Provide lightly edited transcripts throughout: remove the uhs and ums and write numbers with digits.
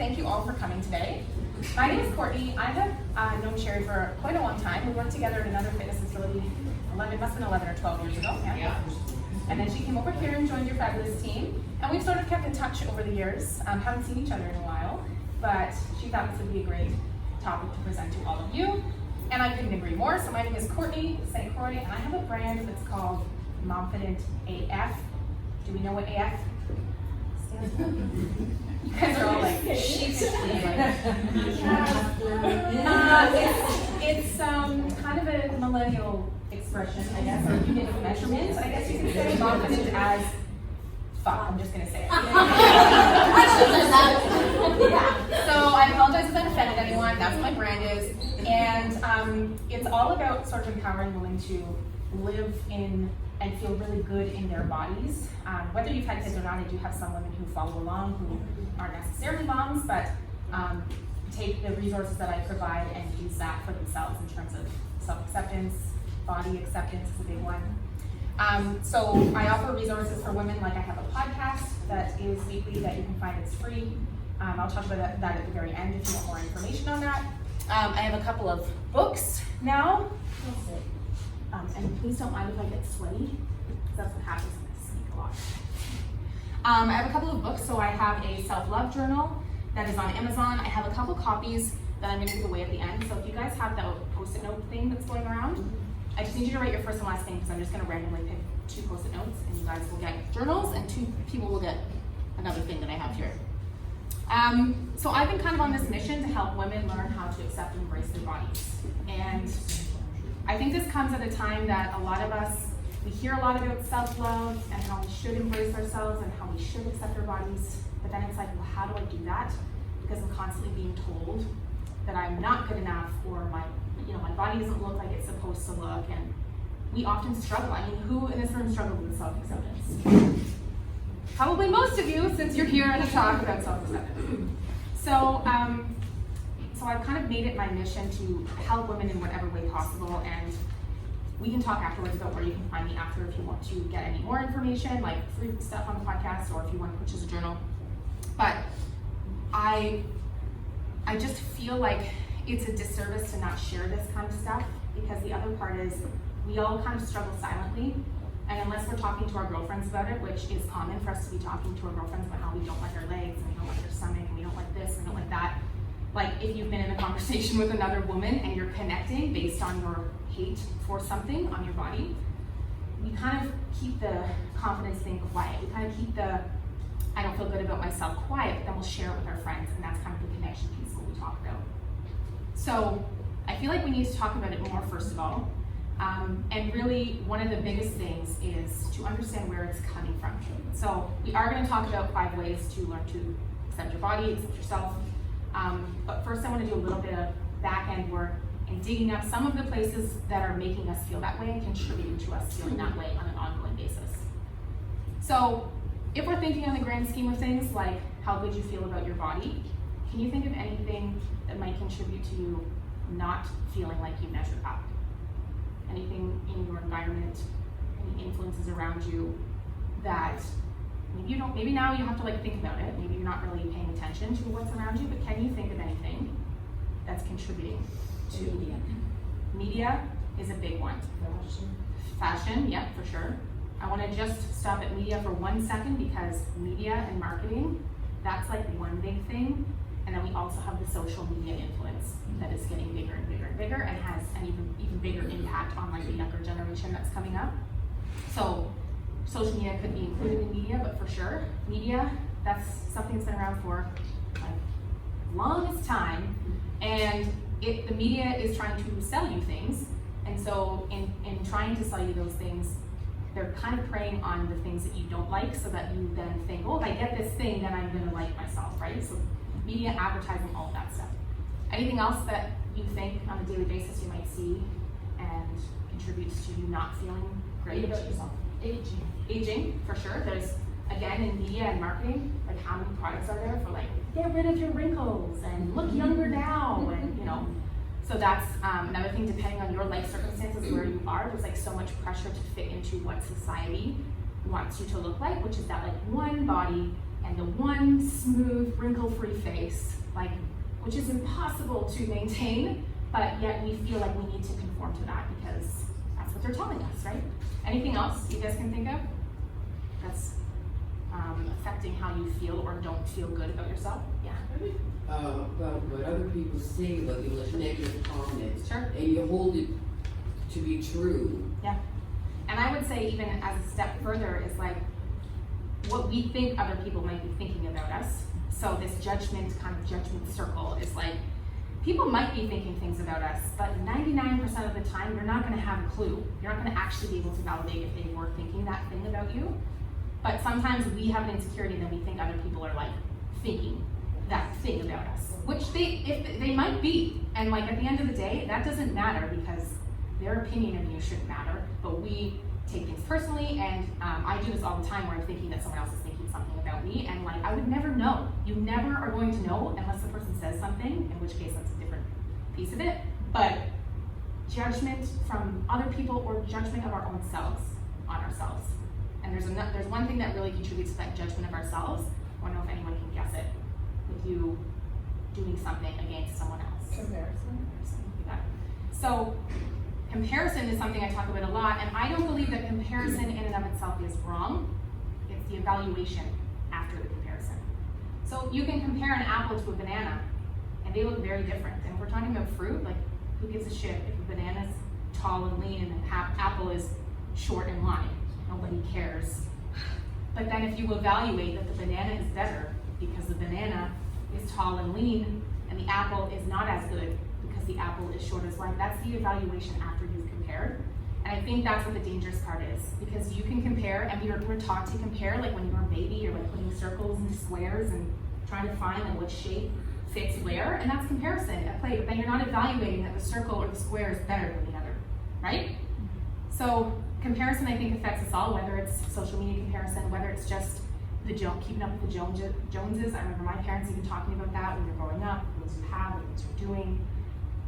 thank you all for coming today. My name is Courtney. I have known Sherry for quite a long time. We worked together at another fitness facility, must have been 11 or 12 years ago. Yeah. And then she came over here and joined your fabulous team. And we've sort of kept in touch over the years. Haven't seen each other in a while, but she thought this would be a great topic to present to all of you. And I couldn't agree more. So my name is Courtney St. Croix, and I have a brand that's called MOMFIDENT AF. Do we know what AF stands for? You guys are all like sheepishly like. It's kind of a millennial expression, I guess, or unit of measurement, I guess you could say. MOMFIDENT as fuck. I'm just gonna say it. So I apologize if that offended anyone. That's what my brand is, and it's all about sort of empowering women to live in and feel really good in their bodies. Whether you've had kids or not, I do have some women who follow along who aren't necessarily moms, but take the resources that I provide and use that for themselves in terms of self-acceptance, body acceptance is a big one. So I offer resources for women, like I have a podcast that is weekly that you can find, it's free. I'll talk about that at the very end if you want more information on that. I have a couple of books now. And please don't mind if I get sweaty, because that's what happens when I speak a lot. I have a couple of books. So I have a self-love journal that is on Amazon. I have a couple copies that I'm going to give away at the end. So if you guys have that post-it note thing that's going around, I just need you to write your first and last name, because I'm just going to randomly pick 2 post-it notes, and you guys will get journals, and 2 people will get another thing that I have here. So I've been kind of on this mission to help women learn how to accept and embrace their bodies. And I think this comes at a time that a lot of us, we hear a lot about self-love and how we should embrace ourselves and how we should accept our bodies, but then it's like, well, how do I do that? Because I'm constantly being told that I'm not good enough, or my body doesn't look like it's supposed to look, and we often struggle. I mean, who in this room struggles with self-acceptance? Probably most of you, since you're here at a talk about self-acceptance. So I've kind of made it my mission to help women in whatever way possible, and we can talk afterwards about where you can find me after if you want to get any more information, like free stuff on the podcast, or if you want to purchase a journal. But I just feel like it's a disservice to not share this kind of stuff, because the other part is we all kind of struggle silently, and unless we're talking to our girlfriends about it, which is common for us to be talking to our girlfriends about how we don't like our legs, and we don't like our stomach, and we don't like this, and we don't like that. Like, if you've been in a conversation with another woman and you're connecting based on your hate for something on your body, we kind of keep the confidence thing quiet. We kind of keep the I don't feel good about myself quiet, then we'll share it with our friends, and that's kind of the connection piece that we talk about. So I feel like we need to talk about it more, first of all. And really, one of the biggest things is to understand where it's coming from. So we are going to talk about 5 ways to learn to accept your body, accept yourself. But first I want to do a little bit of back-end work and digging up some of the places that are making us feel that way and contributing to us feeling that way on an ongoing basis. So if we're thinking on the grand scheme of things, like how good you feel about your body, can you think of anything that might contribute to you not feeling like you measure up? Anything in your environment, any influences around you that maybe you don't, maybe now you have to like think about it, maybe you're not really paying attention to what's around you, but can you think of anything that's contributing to media? Media is a big one. Fashion, yeah, for sure. I want to just stop at media for 1 second, because media and marketing, that's like one big thing. And then we also have the social media influence that is getting bigger and bigger and bigger, and has an even bigger impact on like the younger generation that's coming up. So social media could be included in media, but for sure, media, that's something that's been around for like longest time. And the media is trying to sell you things. And so in trying to sell you those things, they're kind of preying on the things that you don't like, so that you then think, oh, if I get this thing, then I'm gonna like myself, right? So media, advertising, all of that stuff. Anything else that you think on a daily basis you might see and contributes to you not feeling great about yourself? Aging, for sure. There's, again, in media and marketing, like how many products are there for like, get rid of your wrinkles and look younger now, and so that's another thing. Depending on your life circumstances, where you are, there's like so much pressure to fit into what society wants you to look like, which is that like one body and and the one smooth, wrinkle-free face, like, which is impossible to maintain, but yet we feel like we need to conform to that because that's what they're telling us, right? Anything else you guys can think of that's affecting how you feel or don't feel good about yourself? Yeah. About what other people say about you, like negative comments. Sure. And you hold it to be true. Yeah. And I would say even as a step further is like what we think other people might be thinking about us. So this judgment circle is like, people might be thinking things about us, but 99% of the time, you're not gonna have a clue. You're not gonna actually be able to validate if they were thinking that thing about you. But sometimes we have an insecurity and then we think other people are like thinking that thing about us, which if they might be. And like at the end of the day, that doesn't matter because their opinion of you shouldn't matter, but we take things personally, and I do this all the time where I'm thinking that someone else is thinking something about me, and like I would never know. You never are going to know unless the person says something, in which case that's a different piece of it. But judgment from other people or judgment of our own selves on ourselves. And there's one thing that really contributes to that judgment of ourselves. I don't know if anyone can guess it. With you doing something against someone else. Comparison. You got it. So comparison is something I talk about a lot, and I don't believe that comparison in and of itself is wrong. It's the evaluation after the comparison. So you can compare an apple to a banana, and they look very different. And if we're talking about fruit, like who gives a shit if a banana's tall and lean and an apple is short and wide? Nobody cares. But then if you evaluate that the banana is better because the banana is tall and lean, and the apple is not as good because the apple is short as wide, that's the evaluation after you've compared. And I think that's what the dangerous part is, because you can compare, and we're taught to compare, like when you're a baby, you're like putting circles and squares and trying to find like what shape fits where, and that's comparison at play, but then you're not evaluating that the circle or the square is better than the other, right? So comparison, I think, affects us all, whether it's social media comparison, whether it's just keeping up with the Joneses. I remember my parents even talking about that when you're growing up, what you have, what you're doing.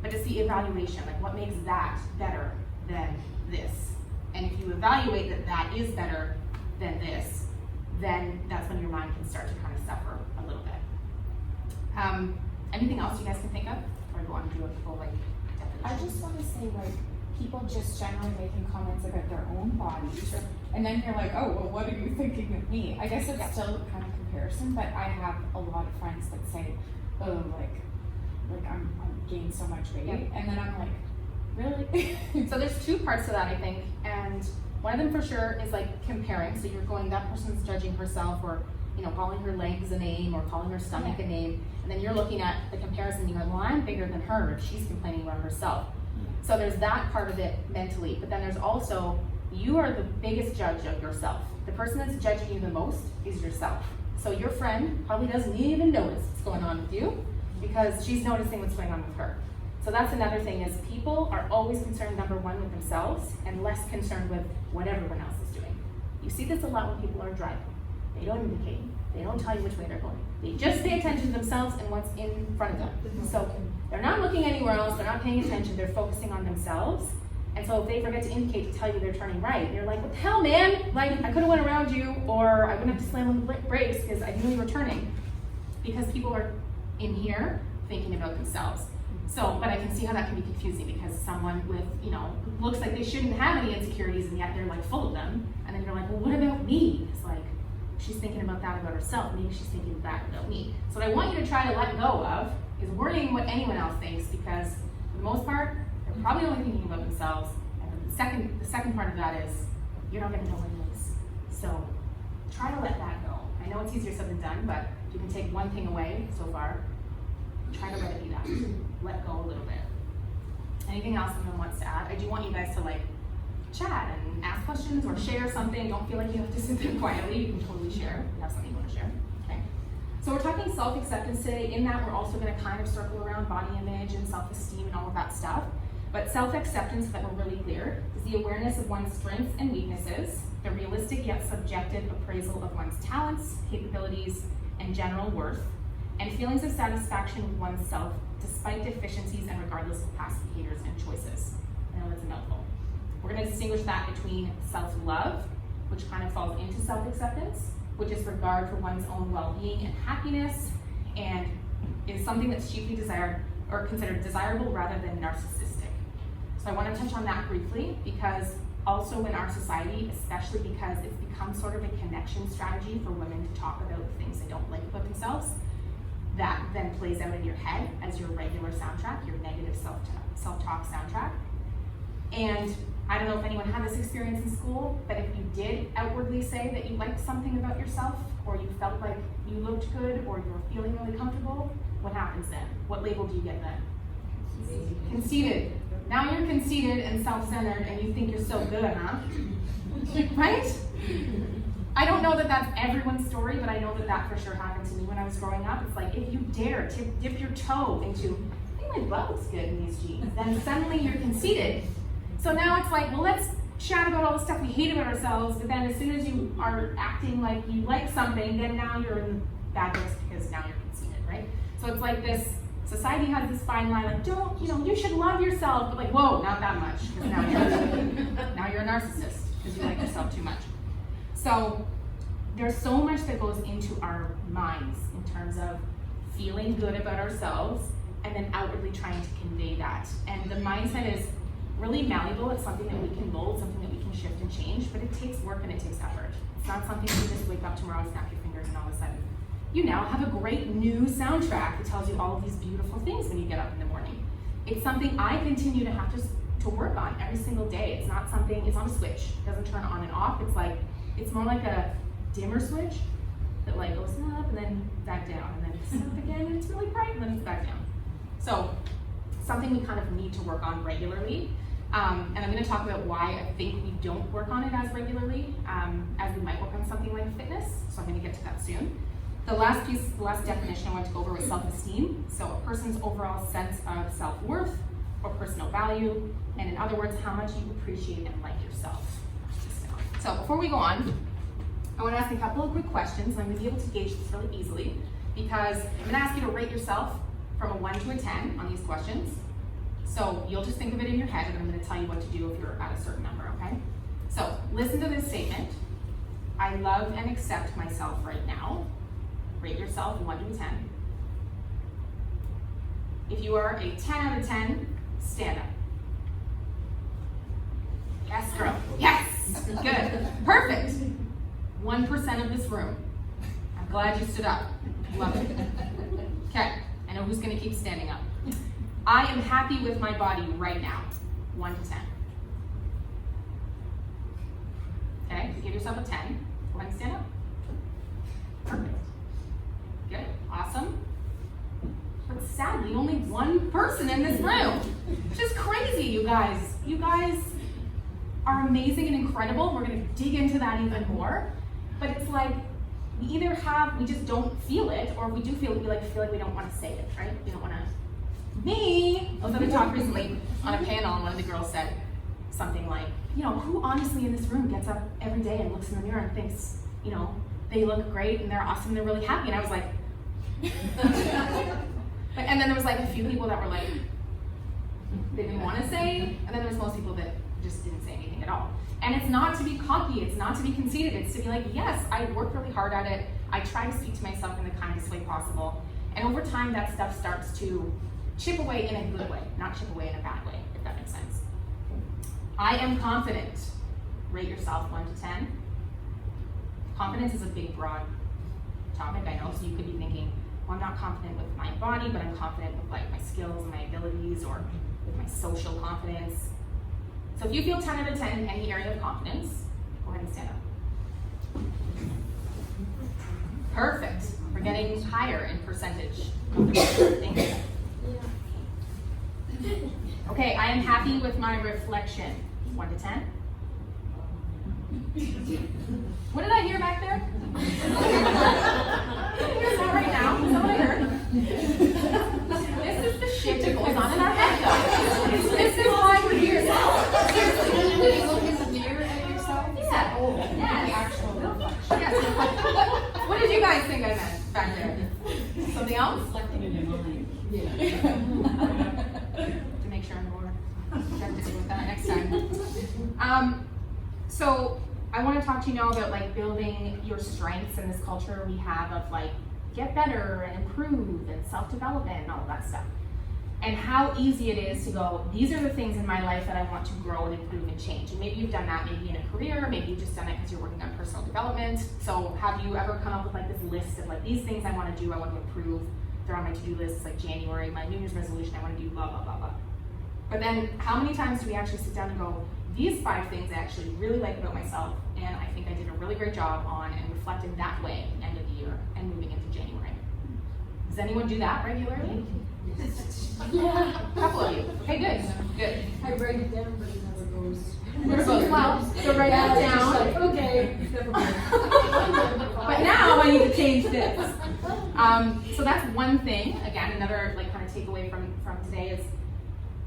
But it's the evaluation, like what makes that better than this? And if you evaluate that that is better than this, then that's when your mind can start to kind of suffer a little bit. Anything else you guys can think of? Or go on and do a full like definition? I just want to say, like, people just generally making comments about their own bodies, and then you're like, oh, well, what are you thinking of me? I guess it's still kind of comparison, but I have a lot of friends that say, oh, like I'm gained so much weight, and then I'm like, really? So there's two parts to that, I think, and one of them for sure is like comparing. So you're going, that person's judging herself, or calling her legs a name, or calling her stomach a name, and then you're looking at the comparison and you're like, well, I'm bigger than her if she's complaining about herself. So there's that part of it mentally, but then there's also, you are the biggest judge of yourself. The person that's judging you the most is yourself. So your friend probably doesn't even notice what's going on with you because she's noticing what's going on with her. So that's another thing, is people are always concerned, number one, with themselves and less concerned with what everyone else is doing. You see this a lot when people are driving. They don't indicate. They don't tell you which way they're going. They just pay attention to themselves and what's in front of them. So they're not looking anywhere else, they're not paying attention, they're focusing on themselves. And so if they forget to indicate to tell you they're turning right, you're like, what the hell, man? Like, I could have went around you, or I wouldn't have to slam on the brakes because I knew you were turning. Because people are in here thinking about themselves. So, but I can see how that can be confusing, because someone with, looks like they shouldn't have any insecurities and yet they're like full of them. And then you're like, well, what about me? It's like, she's thinking about that about herself, maybe she's thinking of that about me. So what I want you to try to let go of is worrying what anyone else thinks, because for the most part, they're probably only thinking about themselves. And the second part of that is, you're not gonna know anyways. So try to let that go. I know it's easier said than done, but if you can take one thing away so far, try to let it be that. Let go a little bit. Anything else anyone wants to add? I do want you guys to chat and ask questions or share something. Don't feel like you have to sit there quietly. You can totally share if you have something you want to share. Okay. So we're talking self-acceptance today. In that, we're also going to kind of circle around body image and self-esteem and all of that stuff. But self-acceptance, so that we're really clear, is the awareness of one's strengths and weaknesses, the realistic yet subjective appraisal of one's talents, capabilities, and general worth, and feelings of satisfaction with oneself despite deficiencies and regardless of past behaviors and choices. I know that's a mouthful. We're going to distinguish that between self-love, which kind of falls into self-acceptance, which is regard for one's own well-being and happiness, and is something that's chiefly desired or considered desirable rather than narcissistic. So I want to touch on that briefly because also in our society, especially because it's become sort of a connection strategy for women to talk about the things they don't like about themselves, that then plays out in your head as your regular soundtrack, your negative self-talk soundtrack. And I don't know if anyone had this experience in school, but if you did outwardly say that you liked something about yourself, or you felt like you looked good, or you were feeling really comfortable, what happens then? What label do you get then? Conceited. Now you're conceited and self-centered and you think you're so good, huh? Right? I don't know that that's everyone's story, but I know that that for sure happened to me when I was growing up. It's like, if you dare to dip your toe into, I think my butt looks good in these jeans, then suddenly you're conceited. So now it's like, well, let's chat about all the stuff we hate about ourselves, but then as soon as you are acting like you like something, then now you're in bad books because now you're conceited, right? So it's like this, society has this fine line, like, don't, you should love yourself, but like, whoa, not that much, because now you're a narcissist, because you like yourself too much. So there's so much that goes into our minds in terms of feeling good about ourselves and then outwardly trying to convey that. And the mindset is really malleable. It's something that we can mold, something that we can shift and change, but it takes work and it takes effort. It's not something you just wake up tomorrow and snap your fingers and all of a sudden you now have a great new soundtrack that tells you all of these beautiful things when you get up in the morning. It's something I continue to have to work on every single day. It's not a switch. It doesn't turn on and off. It's more like a dimmer switch that like goes up and then back down and then it's up again and it's really bright and then it's back down. So something we kind of need to work on regularly. And I'm going to talk about why I think we don't work on it as regularly as we might work on something like fitness. So I'm going to get to that soon. The last definition I want to go over was self-esteem. So a person's overall sense of self-worth or personal value, and in other words, how much you appreciate and like yourself. So before we go on, I want to ask a couple of quick questions, and I'm going to be able to gauge this really easily because I'm going to ask you to rate yourself from a 1 to a 10 on these questions. So you'll just think of it in your head, and I'm going to tell you what to do if you're at a certain number, okay? So listen to this statement. I love and accept myself right now. Rate yourself 1 to a 10. If you are a 10 out of 10, stand up. Yes, girl. Yes! Good. Perfect. 1% of this room. I'm glad you stood up. Love it. Okay, I know who's going to keep standing up. I am happy with my body right now. 1 to 10. Okay, give yourself a 10. Go ahead and stand up. Perfect. Good, awesome. But sadly, only one person in this room, which is crazy, you guys. You guys are amazing and incredible. We're gonna dig into that even more. But it's like, we just don't feel it, or we do feel it, we feel like we don't wanna say it, right? We don't wanna, I was at a talk recently on a panel, and one of the girls said something like, who honestly in this room gets up every day and looks in the mirror and thinks, they look great and they're awesome and they're really happy, and I was like, and then there was like a few people that were like, they didn't want to say, and then there was most people that just didn't say anything at all. And it's not to be cocky, it's not to be conceited, it's to be like, yes, I work really hard at it, I try to speak to myself in the kindest way possible, and over time that stuff starts to chip away in a good way, not chip away in a bad way, if that makes sense. I am confident. Rate yourself 1 to 10. Confidence is a big, broad topic, I know, so you could be thinking, well, I'm not confident with my body, but I'm confident with like my skills and my abilities, or with my social confidence. So if you feel 10 out of 10 in any area of confidence, go ahead and stand up. Perfect. We're getting higher in percentage. Thank you. Okay, I am happy with my reflection. 1 to 10. What did I hear back there? I didn't hear that right now. That's not what I heard. This is the shit that goes on in our head, though. This is why we're here. Seriously, when you look in the mirror at yourself, Yeah. oh, Yes. the actual reflection. Yes. What did you guys think I meant back there? Something else? Reflecting in your mind. Yeah. To make sure I'm more effective with that next time. So I want to talk to you now about like building your strengths in this culture we have of like get better and improve and self-development and all of that stuff. And how easy it is to go, these are the things in my life that I want to grow and improve and change. And maybe you've done that maybe in a career, maybe you've just done it because you're working on personal development. So have you ever come up with like this list of like these things I want to do, I want to improve, they're on my to-do list, it's like January, my New Year's resolution, I want to do blah, blah, blah, blah. But then how many times do we actually sit down and go, these 5 things I actually really like about myself, and I think I did a really great job on, and reflect in that way at the end of the year and moving into January. Does anyone do that regularly? Yeah. A couple of you. Okay, good. Good. I write it down, but it never goes. Never goes well. So write that Yeah, it's just down. like, okay, never mind. But now I need to change this. So that's one thing. Again, another like kind of takeaway from today is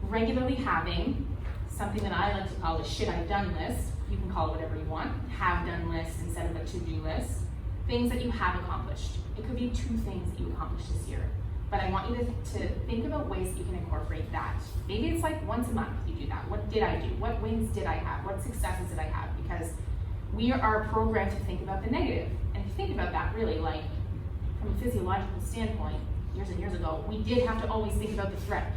regularly having something that I like to call a should I done list. You can call it whatever you want. Have done list instead of a to-do list. Things that you have accomplished. It could be 2 things that you accomplished this year. But I want you to think about ways that you can incorporate that. Maybe it's like once a month you do that. What did I do? What wins did I have? What successes did I have? Because we are programmed to think about the negative. And if you think about that really, like from a physiological standpoint, years and years ago, we did have to always think about the threat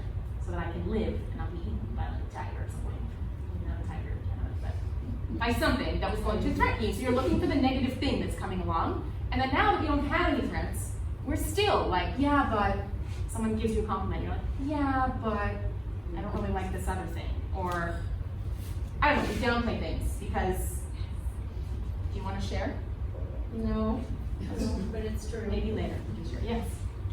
so that I can live and not be eaten by like a tiger or something. Maybe not a tiger, but by something that was going to threaten you. So you're looking for the negative thing that's coming along. And then now that we don't have any threats, we're still like, yeah, but someone gives you a compliment. You're like, yeah, but I don't really like this other thing. Or, I don't know, you downplay things because, do you want to share? No, but it's true. Maybe later. Sure. Yes.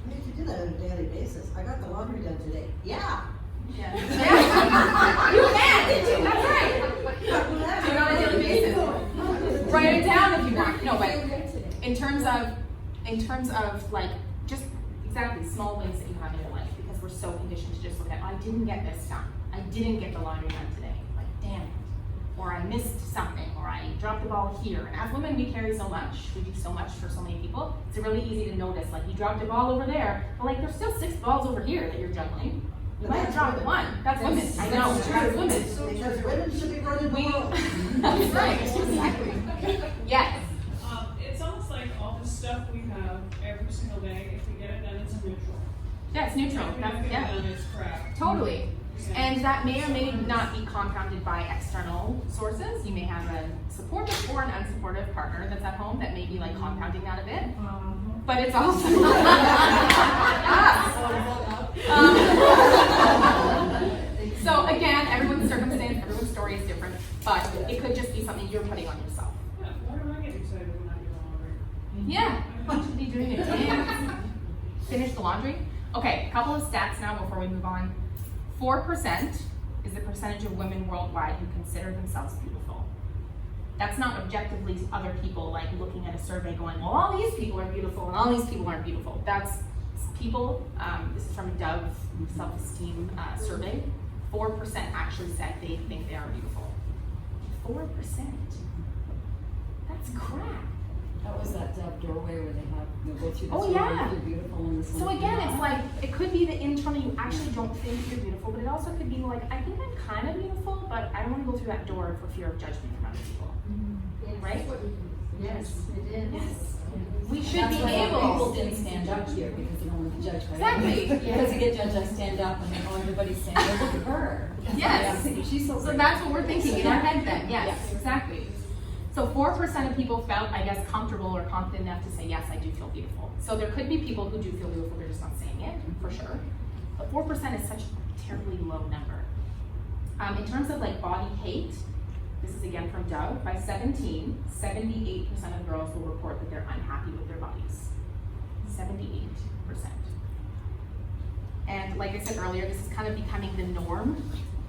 I need to do that on a daily basis. I got the laundry done today. Yeah. Yeah. Yeah. You can, did you? That's right. Do it on a daily basis. Write it down if you want. No, but in terms of like just exactly small wins that you have in your life, because we're so conditioned to just look at, oh, I didn't get this done. I didn't get the laundry done today. Like, damn it. Or I missed something, or I dropped the ball here. And as women, we carry so much. We do so much for so many people. It's really easy to notice, like, you dropped a ball over there, but like, there's still 6 balls over here that you're juggling. You might have dropped one. That's women. I know. That's women. Because women should be running the We, world. that's right. Exactly. Yes. It's almost like all the stuff we have every single day, if we get it done, it's neutral. Yeah, it's neutral. If we That's, don't get yeah. it done, it's crap. Totally. Yeah. And that may or may not be compounded by external sources. You may have a supportive or an unsupportive partner that's at home that may be like compounding that a bit. But it's also so again, everyone's circumstance, everyone's story is different, but it could just be something you're putting on yourself. Yeah, why do I get excited when I do laundry? Yeah, you should be doing a dance. Finish the laundry. Okay, a couple of stats now before we move on. 4% is the percentage of women worldwide who consider themselves beautiful. That's not objectively other people like looking at a survey going, well, all these people are beautiful and all these people aren't beautiful. That's people, this is from a Dove self-esteem survey. 4% actually said they think they are beautiful. 4%. That's crap. That was that doorway where they have, you go through the Oh, door, yeah. you're beautiful in this So again, it's like, it could be that internally you actually don't think you're beautiful, but it also could be like, I think I'm kind of beautiful, but I don't want to go through that door for fear of judgment from other people. Right? Yes, it is. Yes. We should That's be why able. people didn't stand up here because they don't want to be judged by Exactly. others. Because you get judged, I stand up and then, oh, everybody's standing there, look at her. Yes. I'm thinking, she's so So great. that's what we're thinking in our head then, yes, Yes. exactly. So 4% of people felt, I guess, comfortable or confident enough to say, yes, I do feel beautiful. So there could be people who do feel beautiful, they're just not saying it, for sure. But 4% is such a terribly low number. In terms of like body hate, this is again from Dove, by 17, 78% of girls will report that they're unhappy with their bodies. 78%. And like I said earlier, this is kind of becoming the norm.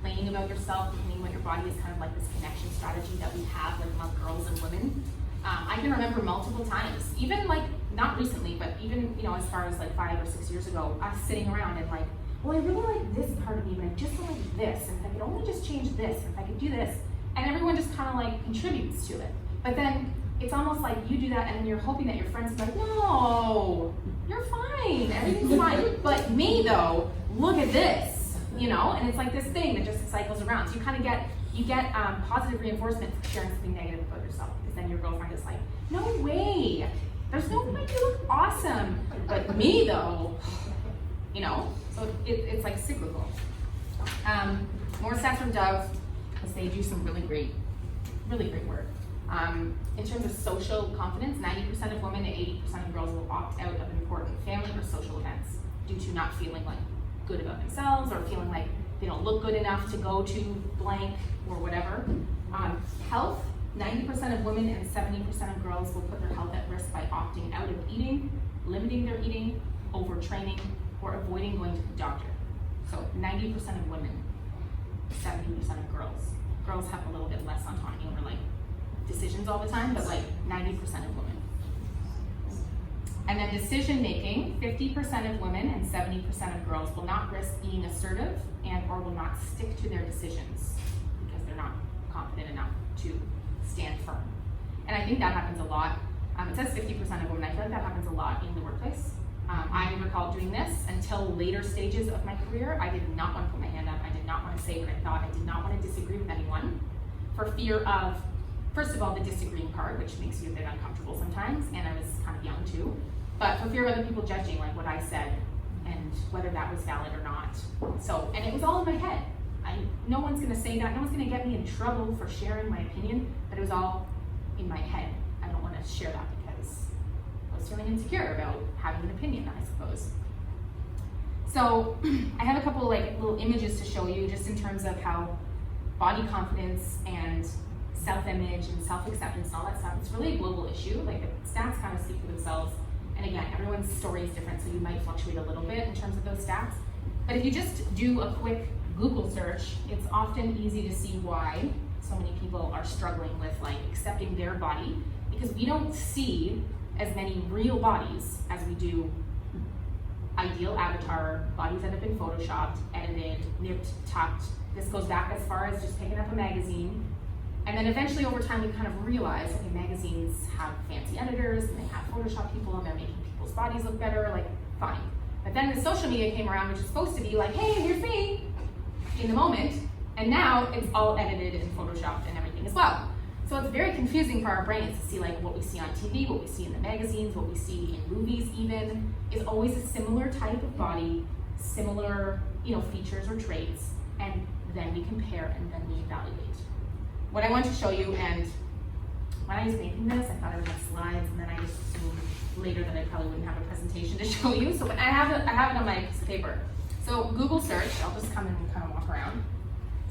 Complaining about yourself, complaining about your body is kind of like this connection strategy that we have like among girls and women. I can remember multiple times, even like not recently, but even as far as like 5 or 6 years ago, us sitting around and like, well, I really like this part of me, but I just don't like this, and if I could only just change this, and if I could do this, and everyone just kind of like contributes to it. But then it's almost like you do that, and then you're hoping that your friends are like, no, you're fine, everything's fine. But me though, look at this. And it's like this thing that just cycles around. So you kind of get you get positive reinforcement for sharing something negative about yourself, because then your girlfriend is like, no way, there's no way you look awesome, but me though, you know, so it's like cyclical. More stats from Dove, because they do some really great work. In terms of social confidence, 90% of women and 80% of girls will opt out of important family or social events due to not feeling like good about themselves or feeling like they don't look good enough to go to blank or whatever. Health, 90% of women and 70% of girls will put their health at risk by opting out of eating, limiting their eating, overtraining, or avoiding going to the doctor. So 90% of women, 70% of girls. Girls have a little bit less autonomy over like decisions all the time, but like 90% of women. And then decision making, 50% of women and 70% of girls will not risk being assertive and or will not stick to their decisions because they're not confident enough to stand firm. And I think that happens a lot. It says 50% of women. I feel like that happens a lot in the workplace. I recall doing this until later stages of my career. I did not want to put my hand up. I did not want to say what I thought. I did not want to disagree with anyone for fear of, first of all, the disagreeing part, which makes you a bit uncomfortable sometimes, and I was kind of young too, but for fear of other people judging like what I said and whether that was valid or not. So, and it was all in my head. No one's gonna say that, no one's gonna get me in trouble for sharing my opinion, but it was all in my head. I don't wanna share that because I was feeling insecure about having an opinion, I suppose. So, I have a couple like little images to show you just in terms of how body confidence and self-image and self-acceptance and all that stuff, it's really a global issue. Like the stats kind of speak for themselves. And again, everyone's story is different, so you might fluctuate a little bit in terms of those stats. But if you just do a quick Google search, it's often easy to see why so many people are struggling with like accepting their body, because we don't see as many real bodies as we do ideal avatar bodies that have been photoshopped, edited, nipped, tucked. This goes back as far as just picking up a magazine. And then eventually over time we kind of realize, okay, magazines have fancy editors and they have Photoshop people and they're making people's bodies look better, like fine. But then the social media came around, which is supposed to be like, hey, here's me in the moment. And now it's all edited and Photoshopped and everything as well. So it's very confusing for our brains to see like what we see on TV, what we see in the magazines, what we see in movies even, is always a similar type of body, similar, features or traits, and then we compare and then we evaluate. What I want to show you, and when I was making this, I thought I would have slides, and then I just assumed later that I probably wouldn't have a presentation to show you. So I have it on my piece of paper. So Google search, I'll just come and kind of walk around.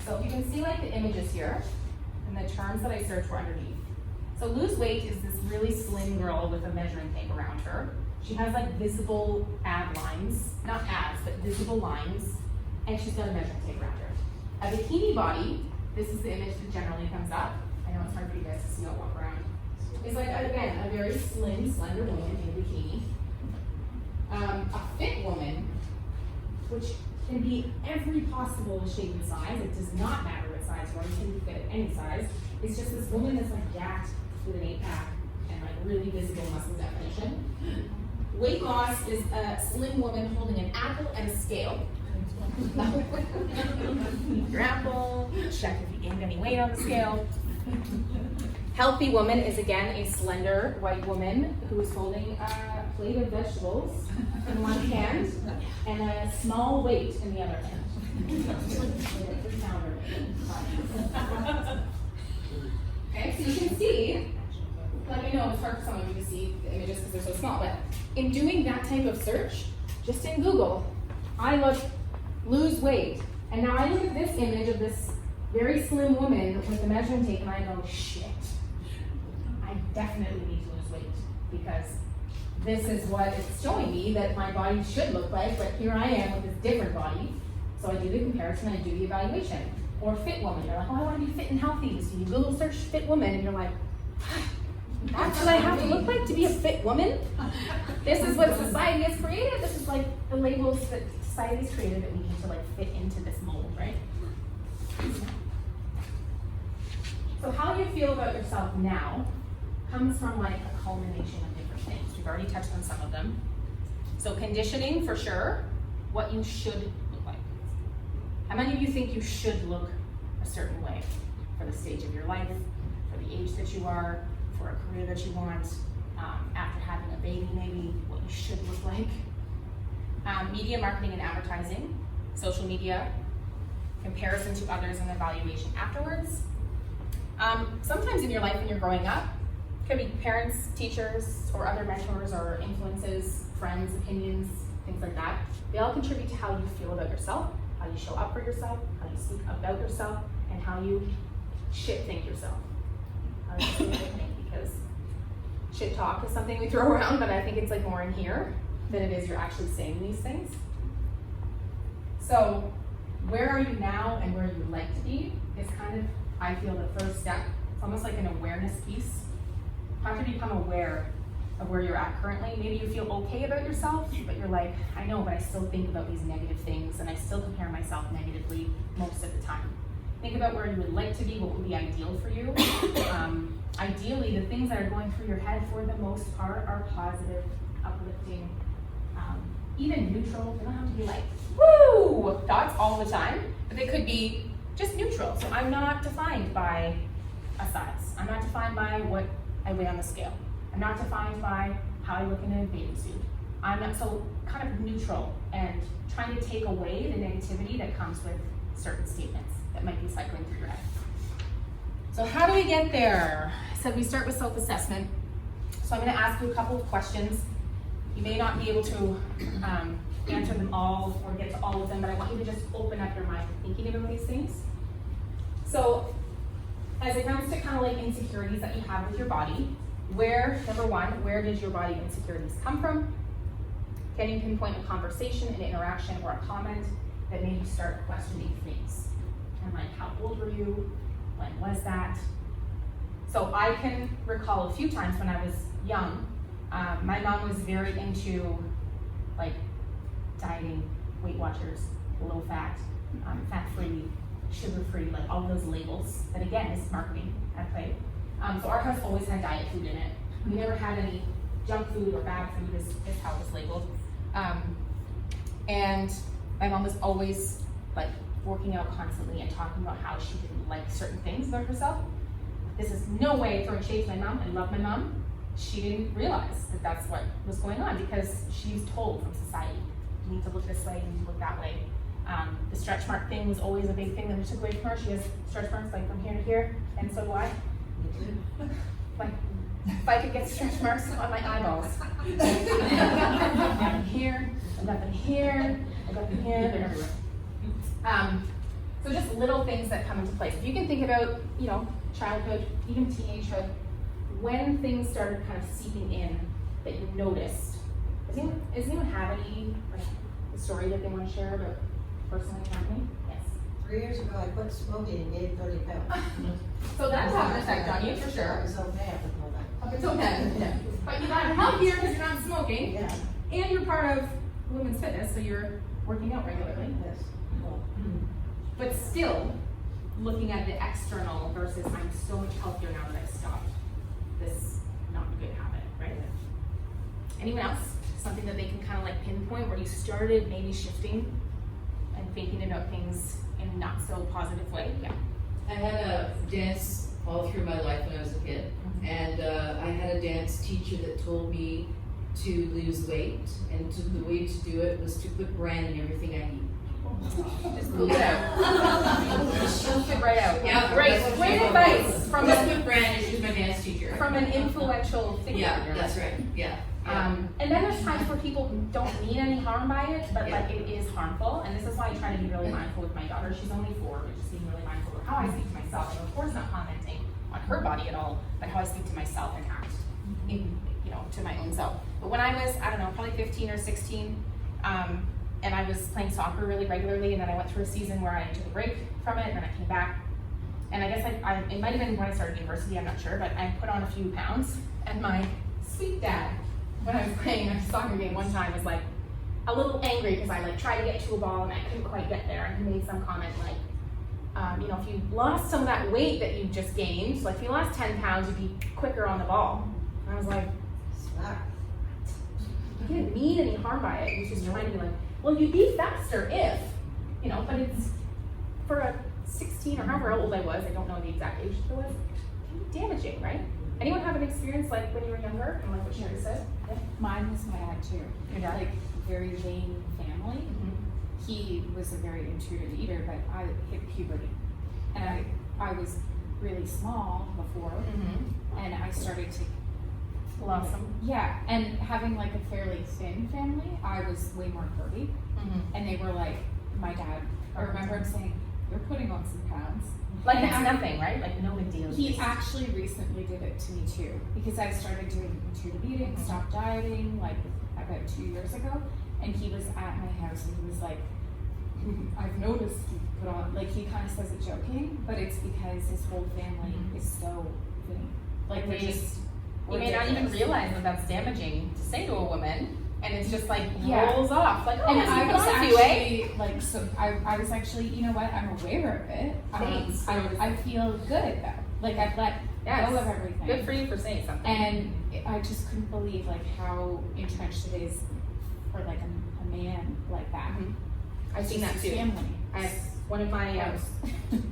So you can see like the images here, and the terms that I searched were underneath. So lose weight is this really slim girl with a measuring tape around her. She has like visible ab lines, not abs, but visible lines, and she's got a measuring tape around her. A bikini body, this is the image that generally comes up. I know it's hard for you guys to see, I'll walk around. It's like, again, a very slim, slender woman in a bikini. A fit woman, which can be every possible shape and size. It does not matter what size you are, you can fit any size. It's just this woman that's like jacked with an 8-pack and like really visible muscle definition. Weight loss is a slim woman holding an apple and a scale. Your apple, check if you gained any weight on the scale. Healthy woman is again a slender white woman who is holding a plate of vegetables in one hand and a small weight in the other hand. Okay, so you can see, let me know if it's hard for some of you to see the images because they're so small, but in doing that type of search, just in Google, I look lose weight. And now I look at this image of this very slim woman with the measuring tape and I go, shit, I definitely need to lose weight because this is what it's showing me that my body should look like, but here I am with this different body. So I do the comparison, I do the evaluation. Or fit woman, you're like, oh, I want to be fit and healthy. So you Google search fit woman and you're like, that's what I have to look like to be a fit woman? This is what society has created. This is like the labels that society's created that we need to like fit into this mold, right? So how you feel about yourself now comes from like a culmination of different things. We've already touched on some of them. So conditioning for sure, what you should look like. How many of you think you should look a certain way? for the stage of your life, for the age that you are, for a career that you want, after having a baby maybe, what you should look like. Media marketing and advertising, social media, comparison to others and evaluation afterwards. Sometimes in your life when you're growing up, it could be parents, teachers, or other mentors or influences, friends, opinions, things like that. They all contribute to how you feel about yourself, how you show up for yourself, how you speak about yourself, and how you shit think yourself. How you say shit think, because shit talk is something we throw around, but I think it's like more in here than it is you're actually saying these things. So where are you now and where you'd like to be is kind of, I feel, the first step. It's almost like an awareness piece. You have to become aware of where you're at currently. Maybe you feel okay about yourself, but you're like, I know, but I still think about these negative things and I still compare myself negatively most of the time. Think about where you would like to be, what would be ideal for you. Ideally, the things that are going through your head for the most part are positive, uplifting, even neutral. They don't have to be like, woo, thoughts all the time, but they could be just neutral. So I'm not defined by a size. I'm not defined by what I weigh on the scale. I'm not defined by how I look in a bathing suit. I'm not, so kind of neutral and trying to take away the negativity that comes with certain statements that might be cycling through your head. So how do we get there? I said we start with self-assessment. So I'm going to ask you a couple of questions. You may not be able to answer them all or get to all of them, but I want you to just open up your mind to thinking about these things. So as it comes to kind of like insecurities that you have with your body, number one, where did your body insecurities come from? Can you pinpoint a conversation, an interaction, or a comment that made you start questioning things? And like, how old were you? When was that? So I can recall a few times when I was young, my mom was very into like dieting, Weight Watchers, low fat, fat-free, sugar-free, like all those labels that again is marketing at play. So our house always had diet food in it. We never had any junk food or bad food is how it was labeled. And my mom was always like working out constantly and talking about how she didn't like certain things about herself. This is no way throwing shade to my mom. I love my mom. She didn't realize that that's what was going on because she's told from society, you need to look this way, you need to look that way. The stretch mark thing was always a big thing that we took away from her. She has stretch marks like from here to here, and so do I. Like, if I could get stretch marks on my eyeballs. I got them here, I got them here, I got them here, they're everywhere. So just little things that come into place. If you can think about, childhood, even teenagehood, when things started kind of seeping in that you noticed. Does anyone have any story that they want to share about personally happening? Yes. 3 years ago, I quit smoking and gained 30 pounds. So that's having an effect on you for I sure. was so bad with all that. It's okay. Yeah. But you got healthier because you're not smoking, Yeah, and you're part of women's fitness, so you're working out regularly. yes. Well, But still, looking at the external versus I'm so much healthier now that I've stopped this not good habit, right? Anyone else? Something that they can kind of like pinpoint where you started maybe shifting and thinking about things in a not so positive way? Yeah. I had a dance all through my life when I was a kid, and I had a dance teacher that told me to lose weight, and the way to do it was to put bran in everything I eat. Just poop it out. Just poop it right out. Yeah, Great advice from Just put bran, and she was my dance teacher. from an influential figure. Yeah, that's right. Yeah. And then there's times where people don't mean any harm by it, but like it is harmful. And this is why I try to be really mindful with my daughter. She's only 4, but just being really mindful of how I speak to myself. And of course not commenting on her body at all, but how I speak to myself and act in, to my own self. But when I was, I don't know, probably 15 or 16, and I was playing soccer really regularly, and then I went through a season where I took a break from it, and then I came back. And I guess it might have been when I started university, I'm not sure, but I put on a few pounds. And my sweet dad, when I was playing a soccer game one time, was like a little angry because I like tried to get to a ball and I couldn't quite get there. And he made some comment like, if you lost some of that weight that you just gained, like if you lost 10 pounds, you'd be quicker on the ball. And I was like, Smart. he didn't mean any harm by it. He was just trying to be like, well, you'd be faster if, but it's for a 16 or however old I was, I don't know the exact age it was, can be damaging, right? Anyone have an experience like when you were younger and like what Sherry said? Yeah. Mine was my dad too. Your dad? Like very vain family. Mm-hmm. He was a very intuitive eater, but I hit puberty. And I was really small before, Mm-hmm. and I started to Blossom. yeah, and having like a fairly thin family, I was way more curvy. Mm-hmm. And they were like, my dad, I remember him saying, "You're putting on some pounds." Like And it's I- nothing, right? Like no big deal. He actually recently did it to me too, because I started doing intuitive eating, stopped dieting like about 2 years ago, and he was at my house and he was like, "I've noticed you put on," like he kind of says it joking, but it's because his whole family is so thin. Like they're just You may not even ridiculous. realize that that's damaging to say to a woman, and it's just like Yeah. rolls off. Like, oh, And this I is was on you, eh? actually like, so I was actually, you know what? I'm aware of it. Thanks. I feel good though. Like I've let Yes. go of everything. Good for you for saying something. And I just couldn't believe like how entrenched it is for like a man like that. Mhm. I've seen Just that his too. Family. I have one of my Gross.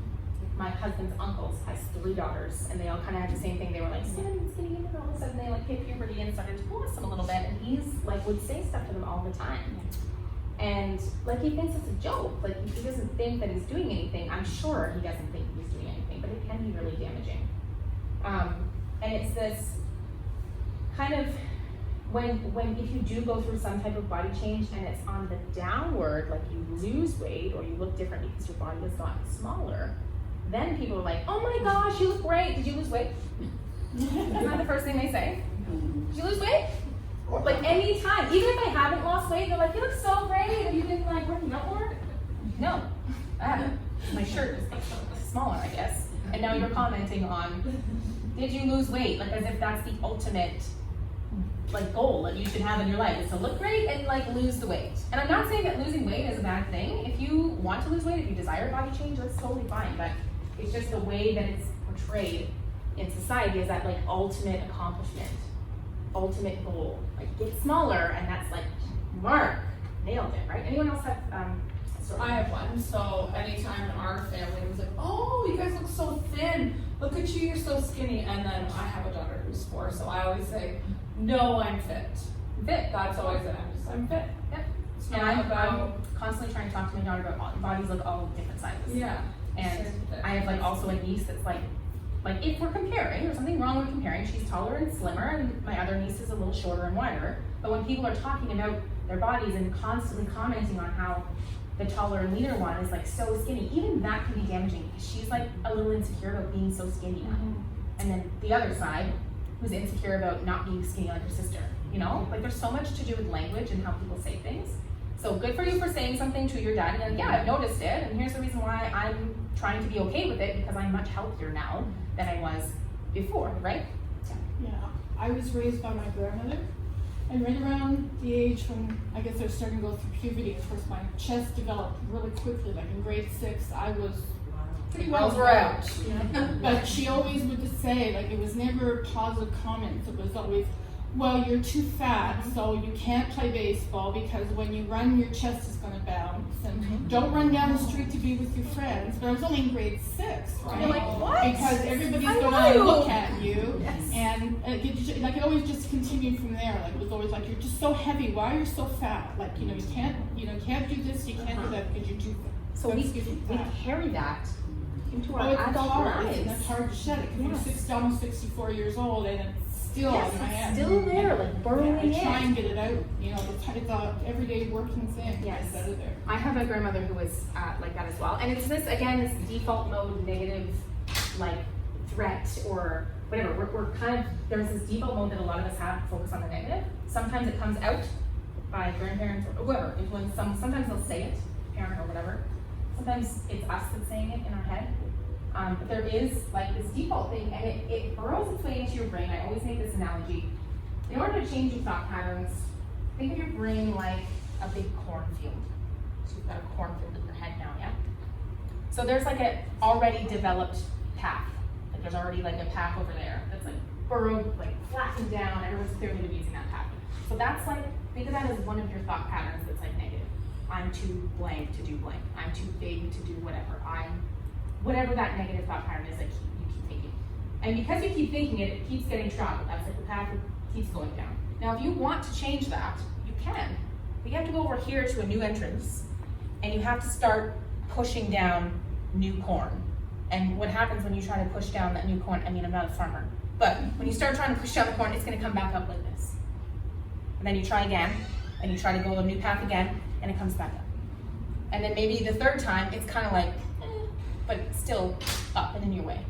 my husband's uncles has 3 daughters, and they all kind of had the same thing. They were like skinny, and then all of a sudden they like hit puberty and started to blossom a little bit. And he's like would say stuff to them all the time, and like he thinks it's a joke. Like he doesn't think that he's doing anything. I'm sure he doesn't think he's doing anything, but it can be really damaging. And it's this kind of when if you do go through some type of body change and it's on the downward, like you lose weight or you look different because your body has gotten smaller, then people are like, "Oh my gosh, you look great. Did you lose weight?" That's not the first thing they say. Did you lose weight? Like any time, even if I haven't lost weight, they're like, "You look so great. Have you been like working out more?" No, I haven't. My shirt is like smaller, I guess. And now you're commenting on, "Did you lose weight?" Like as if that's the ultimate like goal that you should have in your life is to look great and like lose the weight. And I'm not saying that losing weight is a bad thing. If you want to lose weight, if you desire body change, that's totally fine. But it's just the way that it's portrayed in society is that like ultimate accomplishment, ultimate goal. Like get smaller, and that's like mark, nailed it, right? Anyone else have a story? I have one. So anytime in our family was like, "Oh, you guys look so thin. Look at you, you're so skinny." And then I have a daughter who's 4, so I always say, "No, I'm fit." Fit. That's always it. I'm fit. Yep. It's And not I'm about constantly trying to talk to my daughter about bodies look all different sizes. yeah. And Same thing. I have like also a niece that's like if we're comparing, there's something wrong with comparing. She's taller and slimmer, and my other niece is a little shorter and wider. But when people are talking about their bodies and constantly commenting on how the taller and leaner one is like so skinny, even that can be damaging because she's like a little insecure about being so skinny now. And then the other side, who's insecure about not being skinny like her sister. You know, like there's so much to do with language and how people say things. So good for you for saying something to your dad and then, yeah, I've noticed it, and here's the reason why I'm trying to be okay with it because I'm much healthier now than I was before, right? Yeah, I was raised by my grandmother, and right around the age when I guess I was starting to go through puberty, of course my chest developed really quickly. Like in grade 6, I was pretty well Girls were out. developed. But she always would just say, like, it was never positive comments. It was always, "Well, you're too fat, so you can't play baseball because when you run, your chest is going to bounce. And don't run down the street to be with your friends." But I was only in grade 6, right? You're like, what? Because everybody's I going know. to look at you. Yes. And it always just continued from there. Like it was always like, "You're just so heavy. Why are you so fat? Like, you can't do this, you can't do that because you're too fat." So Don't we excuse me, we fat. carry that into our Oh, it's adult hard. lives. That's hard to shed it because Yes. I'm almost 64 years old and it's still Yes, on my it's head. still there, like burrowing I try in. and get it out. It's a everyday working thing. Yes. It's out of there. I have a grandmother who was like that as well. And it's this, again, this default mode negative, like, threat or whatever. We're kind of, there's this default mode that a lot of us have to focus on the negative. Sometimes it comes out by grandparents or whoever. Sometimes they'll say it, parent or whatever. Sometimes it's us that's saying it in our head. But there is like this default thing, and it burrows its way into your brain. I always make this analogy. In order to change your thought patterns, think of your brain like a big cornfield. So you've got a cornfield in your head now, yeah? So there's like an already developed path. Like there's already like a path over there that's like burrowed, like flattened down. Everyone's clearly been using that path. So that's like, think of that as one of your thought patterns that's like negative. I'm too blank to do blank. I'm too big to do whatever. I'm whatever that negative thought pattern is that you keep thinking. And because you keep thinking it, it keeps getting traveled. That's like the path that keeps going down. Now, if you want to change that, you can. But you have to go over here to a new entrance, and you have to start pushing down new corn. And what happens when you try to push down that new corn, I mean, I'm not a farmer, but when you start trying to push down the corn, it's gonna come back up like this. And then you try again, and you try to go a new path again, and it comes back up. And then maybe the third time, it's kind of like, but it's still up and in your way.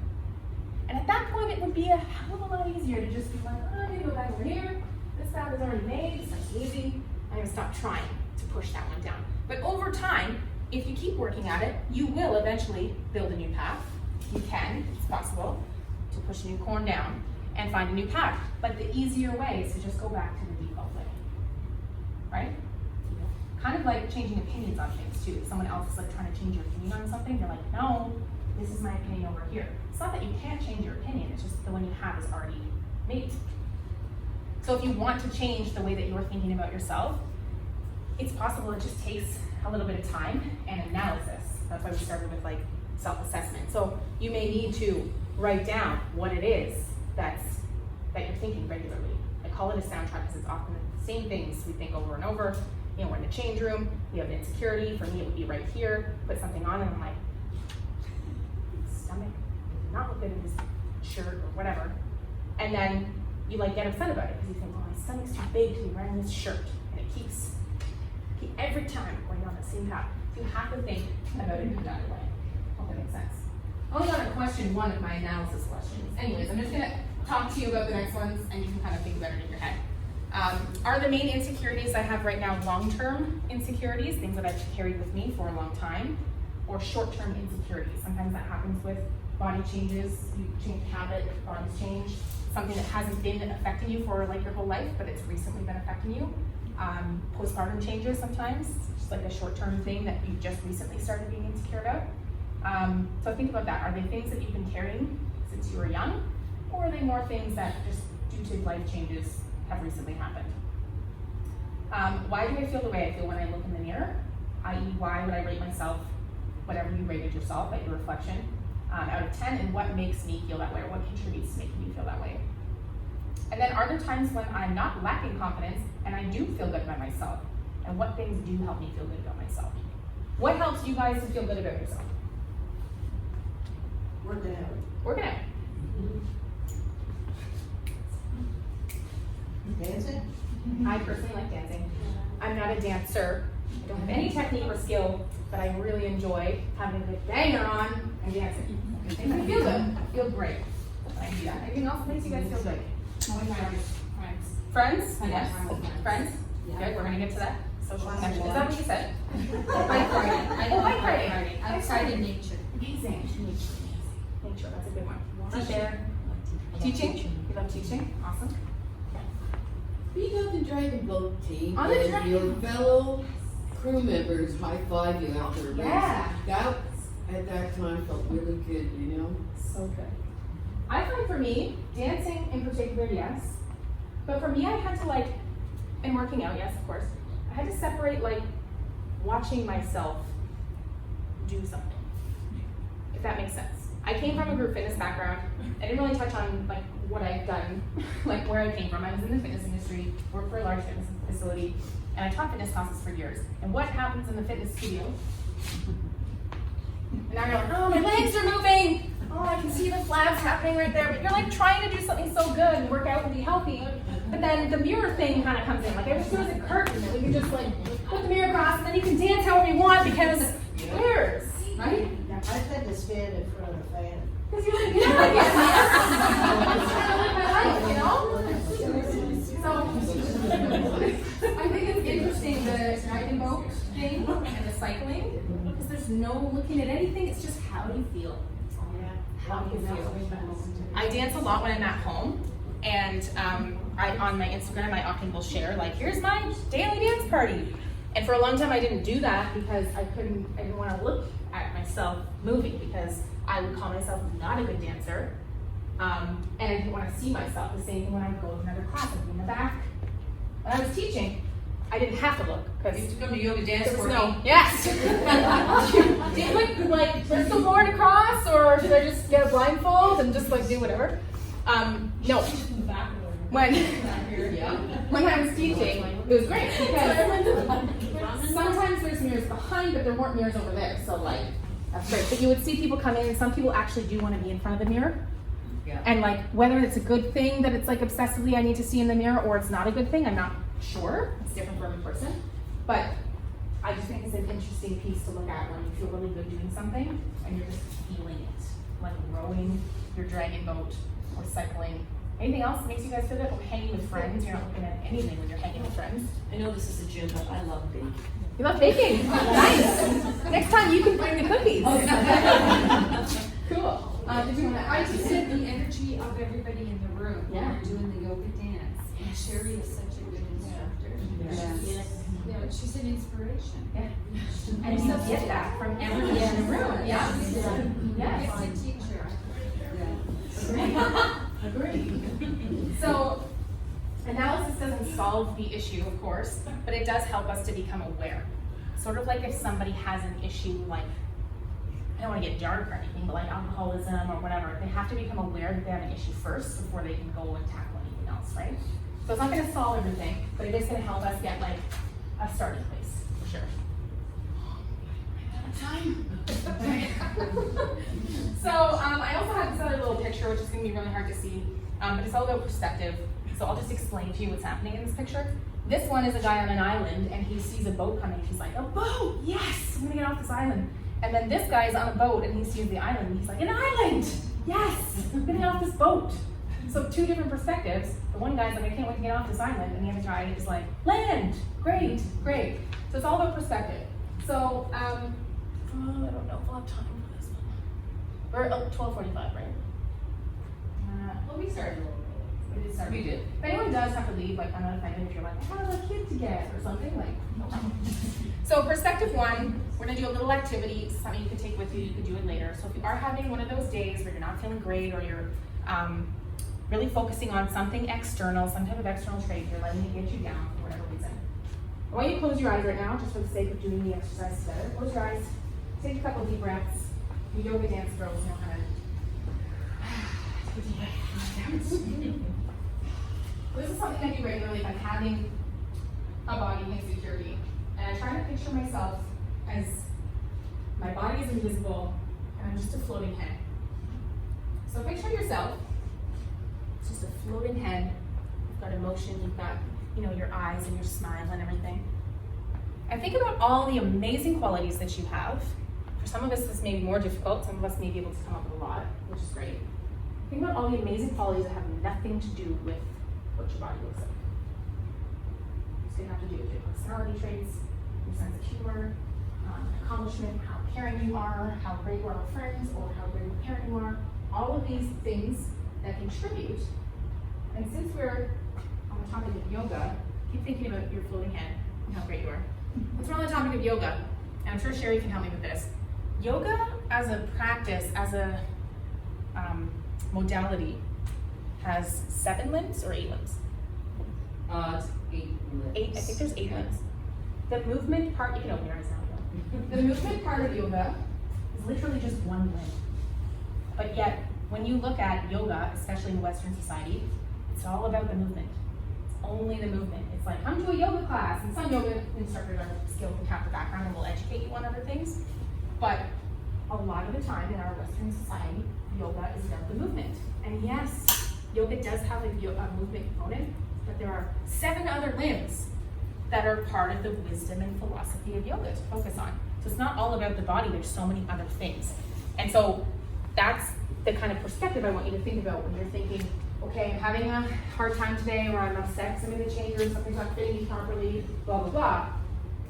And at that point, it would be a hell of a lot easier to just be like, oh, I'm gonna go back over here. This path is already made, it's nice and easy. I'm gonna stop trying to push that one down. But over time, if you keep working at it, you will eventually build a new path. You can, it's possible, to push a new corn down and find a new path. But the easier way is to just go back to the default way, right? Kind of like changing opinions on things too. If someone else is like trying to change your opinion on something, you're like, no, this is my opinion over here. It's not that you can't change your opinion, it's just the one you have is already made. So if you want to change the way that you're thinking about yourself, it's possible. It just takes a little bit of time and analysis. That's why we started with like self-assessment. So you may need to write down what it is that you're thinking regularly. I call it a soundtrack because it's often the same things we think over and over. You know, we're in the change room, we have an insecurity. For me, it would be right here. Put something on and I'm like, stomach does not look good in this shirt or whatever. And then you like get upset about it because you think, well, my stomach's too big to be wearing this shirt. And it keeps every time going down the same path. So you have to think about it in that way. Hope that makes sense. I only got to question one of my analysis questions. Anyways, I'm just gonna talk to you about the next ones and you can kind of think about it in your head. Are the main insecurities I have right now long-term insecurities, things that I've carried with me for a long time, or short-term insecurities? Sometimes that happens with body changes, you change habit, bodies change, something that hasn't been affecting you for like your whole life, but it's recently been affecting you. Postpartum changes sometimes, just like a short-term thing that you just recently started being insecure about. So think about that. Are they things that you've been carrying since you were young, or are they more things that just due to life changes have recently happened? Why do I feel the way I feel when I look in the mirror? I.e., why would I rate myself, whatever you rated yourself at your reflection, out of 10, and what makes me feel that way, or what contributes to making me feel that way? And then are there times when I'm not lacking confidence and I do feel good about myself? And what things do help me feel good about myself? What helps you guys to feel good about yourself? Working out. Working out. Dancing? I personally like dancing. I'm not a dancer. I don't have any technique or skill, but I really enjoy having a good banger on and dancing. I feel good. I feel great when I do that. Anything else makes you guys feel good? Friends? Yes. Friends? Good, we're gonna get to that. Social connection. Is that what you said? Bike riding. I Oh, like bike bike riding. riding. Outside in nature. Amazing. Nature, that's a good one. Teaching? You love teaching? Awesome. Being on the dragon boat team On the and dragon- your fellow crew members high-five you after a race. Yeah. That, at that time, felt really good, you know? So good. I find for me, dancing in particular, yes. But for me, I had to like, and working out, yes, of course. I had to separate like watching myself do something, if that makes sense. I came from a group fitness background. I didn't really touch on like what I've done, like where I came from. I was in the fitness industry, worked for a large fitness facility, and I taught fitness classes for years. And what happens in the fitness studio? And now you're like, oh, my legs are moving. Oh, I can see the flaps happening right there. But you're like trying to do something so good and work out and be healthy. But then the mirror thing kind of comes in. Like I just do as a curtain that we can just like put the mirror across and then you can dance however you want because who cares, right? I had to stand in front of the fan. Because you're like, yeah, it's kind of like my life, you know? So I think it's interesting the dragon boat thing and the cycling because there's no looking at anything. It's just how do you feel? How do you feel? I dance a lot when I'm at home, and on my Instagram I often will share like, here's my daily dance party. And for a long time I didn't do that because I didn't want to look at myself moving because I would call myself not a good dancer, and I didn't want to see myself. The same thing when I would go to another class, I'd be in the back. When I was teaching, I didn't have to look, You because used to come to yoga dance there was for no, me. yes. Do you put like crystal board across, or should I just get a blindfold and just like do whatever? No. When Yeah. when I was teaching, it was great because sometimes there's mirrors behind, but there weren't mirrors over there. So like that's great. But you would see people come in, and some people actually do want to be in front of the mirror. Yeah. And like whether it's a good thing that it's like obsessively I need to see in the mirror, or it's not a good thing, I'm not sure. It's different for every person. But I just think it's an interesting piece to look at when you feel really good doing something and you're just feeling it. Like rowing your dragon boat or cycling. Anything else that makes you guys feel good? Or hanging with friends. You're not looking at anything when you're hanging with friends. I know this is a gym, but I love baking. You love baking. Nice. Next time you can bring the cookies. Cool. Did you want to I just said the energy of everybody in the room when Yeah. we're doing the yoga dance. And Sherry is such a good instructor. Yes. Yeah, she's an inspiration. Yeah. And you get that from everyone in the room. Yeah. Yes. It's a teacher. Agreed. So, analysis doesn't solve the issue, of course, but it does help us to become aware. Sort of like if somebody has an issue like, I don't want to get dark or anything, but like alcoholism or whatever, they have to become aware that they have an issue first before they can go and tackle anything else, right? So it's not going to solve everything, but it is going to help us get like a starting place, for sure. Time. So I also have this other little picture, which is going to be really hard to see, but it's all about perspective. So I'll just explain to you what's happening in this picture. This one is a guy on an island, and he sees a boat coming. He's like, a boat, yes, I'm going to get off this island. And then this guy is on a boat, and he sees the island, and he's like, an island, yes, I'm going to get off this boat. So two different perspectives. The one guy's like, I can't wait to get off this island, and the other guy is like, land, great, great. So it's all about perspective. So, I don't know if we'll have time for this one. We're at 12:45, right? Well, we started a little We did start. We did. If anyone does have to leave, like I'm not offended if you're like, I have a kid to get or something, like, no problem. So perspective one, we're gonna do a little activity, something you can take with you, you can do it later. So if you are having one of those days where you're not feeling great or you're really focusing on something external, some type of external trait, you're letting it get you down for whatever reason. I want you to close your eyes right now, just for the sake of doing the exercise together. Close your eyes, take a couple deep breaths. You yoga dance girls know how to take a deep breath. This is something I do regularly if I'm having a body insecurity. And I try to picture myself as my body is invisible and I'm just a floating head. So picture yourself, it's just a floating head. You've got emotion, you've got, your eyes and your smile and everything. And think about all the amazing qualities that you have. For some of us, this may be more difficult. Some of us may be able to come up with a lot, which is great. Think about all the amazing qualities that have nothing to do with what your body looks like. It's going to have to do with your personality traits, your sense of humor, accomplishment, how caring you are, how great you are with friends, or how great of a parent you are. All of these things that contribute. And since we're on the topic of yoga, keep thinking about your floating head and how great you are. Since we're on the topic of yoga, and I'm sure Sherry can help me with this, yoga as a practice, as a modality, has 7 limbs or 8 limbs? It's 8 limbs. 8, I think there's 8 limbs. The movement part, you can open your eyes now. The movement part of yoga is literally just one limb. But yet, when you look at yoga, especially in Western society, it's all about the movement. It's only the movement. It's like, come to a yoga class, and some yoga instructors are skilled and have the background and will educate you on other things. But a lot of the time in our Western society, yoga is about the movement. And yes, yoga does have a movement component, but there are 7 other limbs that are part of the wisdom and philosophy of yoga to focus on. So it's not all about the body, there's so many other things. And so that's the kind of perspective I want you to think about when you're thinking, okay, I'm having a hard time today, or I'm upset because I'm in the change room, something's not fitting me properly, blah, blah, blah.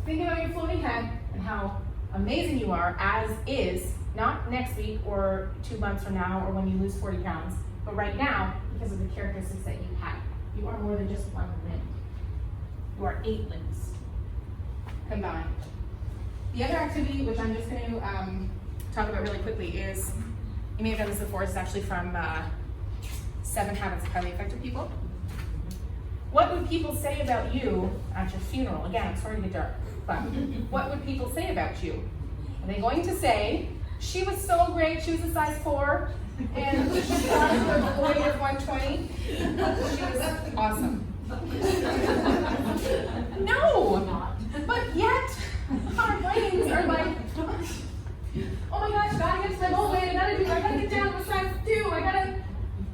Think about your floating head and how amazing you are as is, not next week or 2 months from now or when you lose 40 pounds, but right now because of the characteristics that you have. You are more than just one limb. You are 8 limbs combined. The other activity, which I'm just going to talk about really quickly, is, you may have done this before, it's actually from 7 Habits of Highly Effective People. What would people say about you at your funeral? Again, I'm sorry to get dark, but what would people say about you? Are they going to say, she was so great, she was a size 4, and she was a weight of 120? She was awesome. No! But yet, our brains are like, oh my gosh, I gotta get to my goal weight, I gotta get down to a size 2,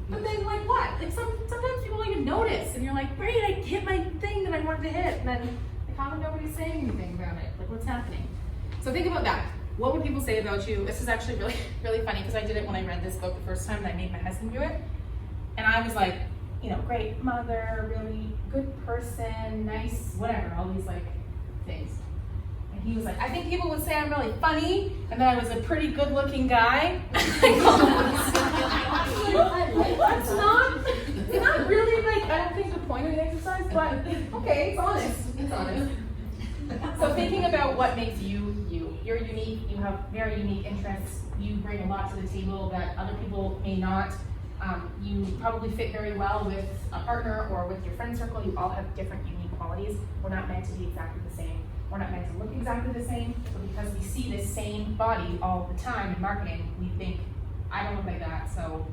but then like what? Like sometimes people don't even notice, and you're like, great, I hit my thing that I wanted to hit, and then like, how come nobody's saying anything about it? Like, what's happening? So think about that. What would people say about you? This is actually really, really funny because I did it when I read this book the first time and I made my husband do it. And I was like, you know, great mother, really good person, nice, whatever, all these like things. And he was like, I think people would say I'm really funny and that I was a pretty good looking guy. That's not really like, I don't think the point of the exercise, but okay, it's honest. It's honest. So thinking about what makes you you. You're unique, you have very unique interests, you bring a lot to the table that other people may not. You probably fit very well with a partner or with your friend circle. You all have different unique qualities. We're not meant to be exactly the same. We're not meant to look exactly the same, but because we see this same body all the time in marketing, we think, I don't look like that, so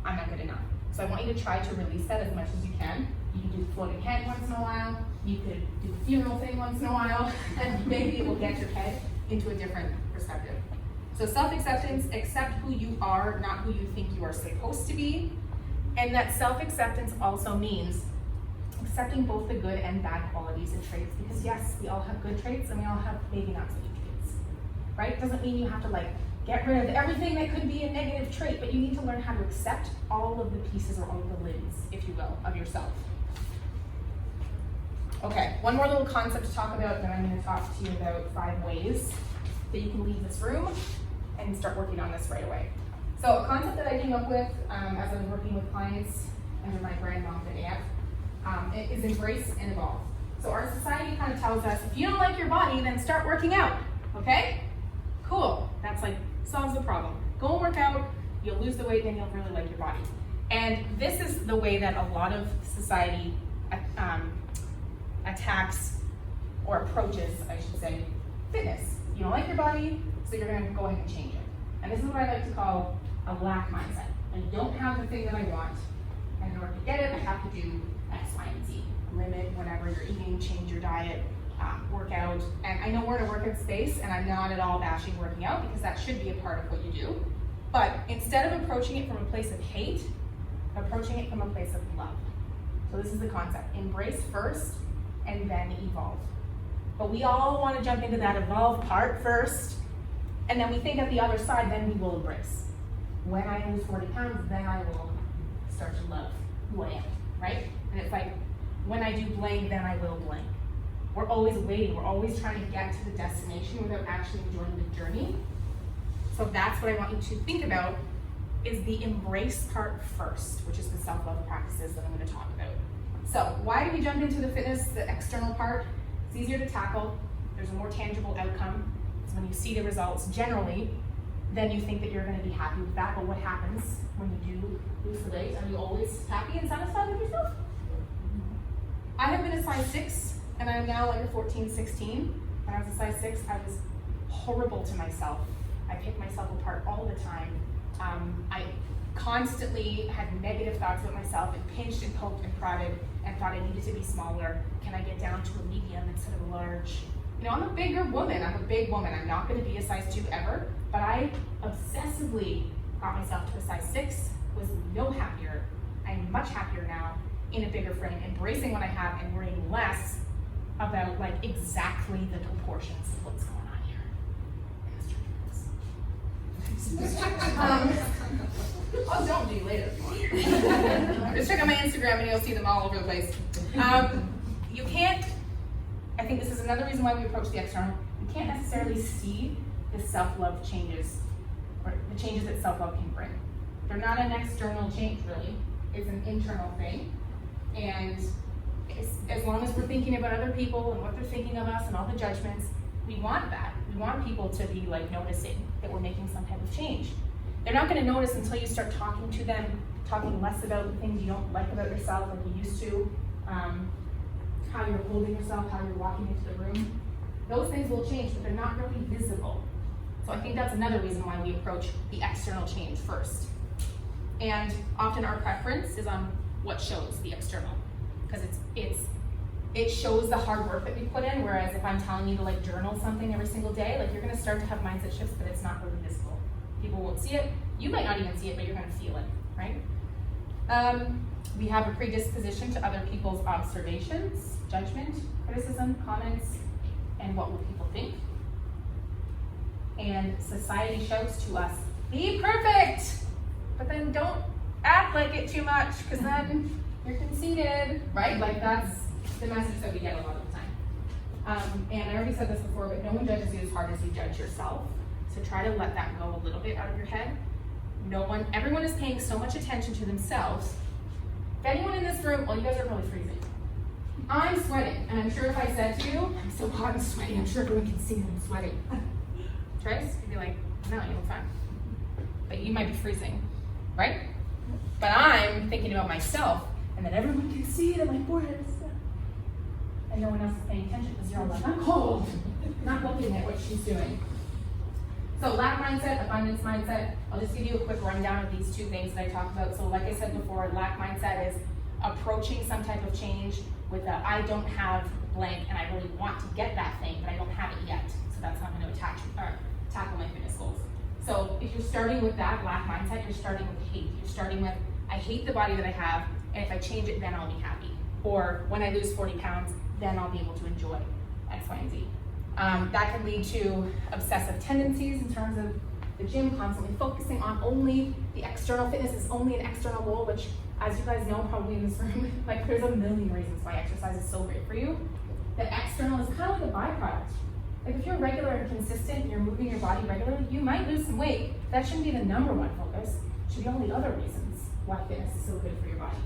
I'm not good enough. So I want you to try to release that as much as you can. You can do the floating head once in a while. You could do the funeral thing once in a while, and maybe it will get your head into a different perspective. So self-acceptance, accept who you are, not who you think you are supposed to be. And that self-acceptance also means accepting both the good and bad qualities and traits, because yes, we all have good traits and we all have maybe not so good traits, right? Doesn't mean you have to like get rid of everything that could be a negative trait, but you need to learn how to accept all of the pieces or all of the limbs, if you will, of yourself. Okay, one more little concept to talk about, then I'm going to talk to you about 5 ways that you can leave this room and start working on this right away. So a concept that I came up with as I was working with clients under my brand MOMFIDENT is embrace and evolve. So our society kind of tells us, if you don't like your body, then start working out, okay? Cool, that's like, solves the problem. Go and work out, you'll lose the weight, then you'll really like your body. And this is the way that a lot of society attacks or approaches, I should say, fitness. You don't like your body, so you're gonna go ahead and change it. And this is what I like to call a lack mindset. I don't have the thing that I want, and in order to get it, I have to do X, Y, and Z. Limit whenever you're eating, change your diet, work out. And I know we're in a workout space, and I'm not at all bashing working out because that should be a part of what you do. But instead of approaching it from a place of hate, approaching it from a place of love. So this is the concept. Embrace first, and then evolve. But we all want to jump into that evolve part first, and then we think at the other side, then we will embrace. When I lose 40 pounds, then I will start to love who I am, right? And it's like, when I do blank, then I will blank. We're always waiting, we're always trying to get to the destination without actually enjoying the journey. So that's what I want you to think about, is the embrace part first, which is the self-love practices that I'm going to talk about. So why do we jump into the fitness, the external part? It's easier to tackle, there's a more tangible outcome. So when you see the results generally, then you think that you're going to be happy with that. But what happens when you do lose the weight? Are you always happy and satisfied with yourself? I have been a size 6, and I'm now like a 14, 16. When I was a size 6, I was horrible to myself. I picked myself apart all the time. I constantly had negative thoughts about myself and pinched and poked and prodded and thought I needed to be smaller. Can I get down to a medium instead of a large? You know, I'm a bigger woman. I'm a big woman. I'm not going to be a size 2 ever, but I obsessively got myself to a size 6, was no happier. I'm much happier now in a bigger frame, embracing what I have and worrying less about like exactly the proportions of what's going on here. Oh, don't do later. Just check out my Instagram and you'll see them all over the place. You can't, I think this is another reason why we approach the external. You can't necessarily see the self-love changes, or the changes that self-love can bring. They're not an external change, really. It's an internal thing. And as long as we're thinking about other people and what they're thinking of us and all the judgments, we want that. We want people to be like noticing that we're making some type of change. They're not going to notice until you start talking to them, talking less about the things you don't like about yourself like you used to, how you're holding yourself, how you're walking into the room. Those things will change, but they're not really visible. So I think that's another reason why we approach the external change first. And often our preference is on what shows the external, because it shows the hard work that we put in, whereas if I'm telling you to like journal something every single day, like you're gonna start to have mindset shifts, but it's not really visible. People won't see it. You might not even see it, but you're gonna feel it, right? We have a predisposition to other people's observations, judgment, criticism, comments, and what will people think. And society shouts to us, be perfect, but then don't act like it too much, because then you're conceited, right? Like that's the message that we get a lot of the time. And I already said this before, but no one judges you as hard as you judge yourself. So try to let that go a little bit out of your head. Everyone is paying so much attention to themselves. If anyone in this room, well, you guys are probably freezing. I'm sweating, and I'm sure if I said to you, I'm so hot and sweaty, I'm sure everyone can see that I'm sweating. Trace, you'd be like, no, you look fine. But you might be freezing, right? But I'm thinking about myself, and then everyone can see that my forehead is stuck. And no one else is paying attention because you're all like, I'm cold, not looking at what she's doing. So lack mindset, abundance mindset, I'll just give you a quick rundown of these two things that I talked about. So like I said before, lack mindset is approaching some type of change with a, I don't have blank and I really want to get that thing, but I don't have it yet. So that's not going to tackle my fitness goals. So if you're starting with that lack mindset, you're starting with hate. You're starting with, I hate the body that I have, and if I change it, then I'll be happy. Or when I lose 40 pounds, then I'll be able to enjoy X, Y, and Z. That can lead to obsessive tendencies in terms of the gym, constantly focusing on only the external fitness is only an external goal, which as you guys know probably in this room, like there's a million reasons why exercise is so great for you. The external is kind of like a byproduct. Like if you're regular and consistent and you're moving your body regularly, you might lose some weight. That shouldn't be the number one focus. It should be all the other reasons why fitness is so good for your body.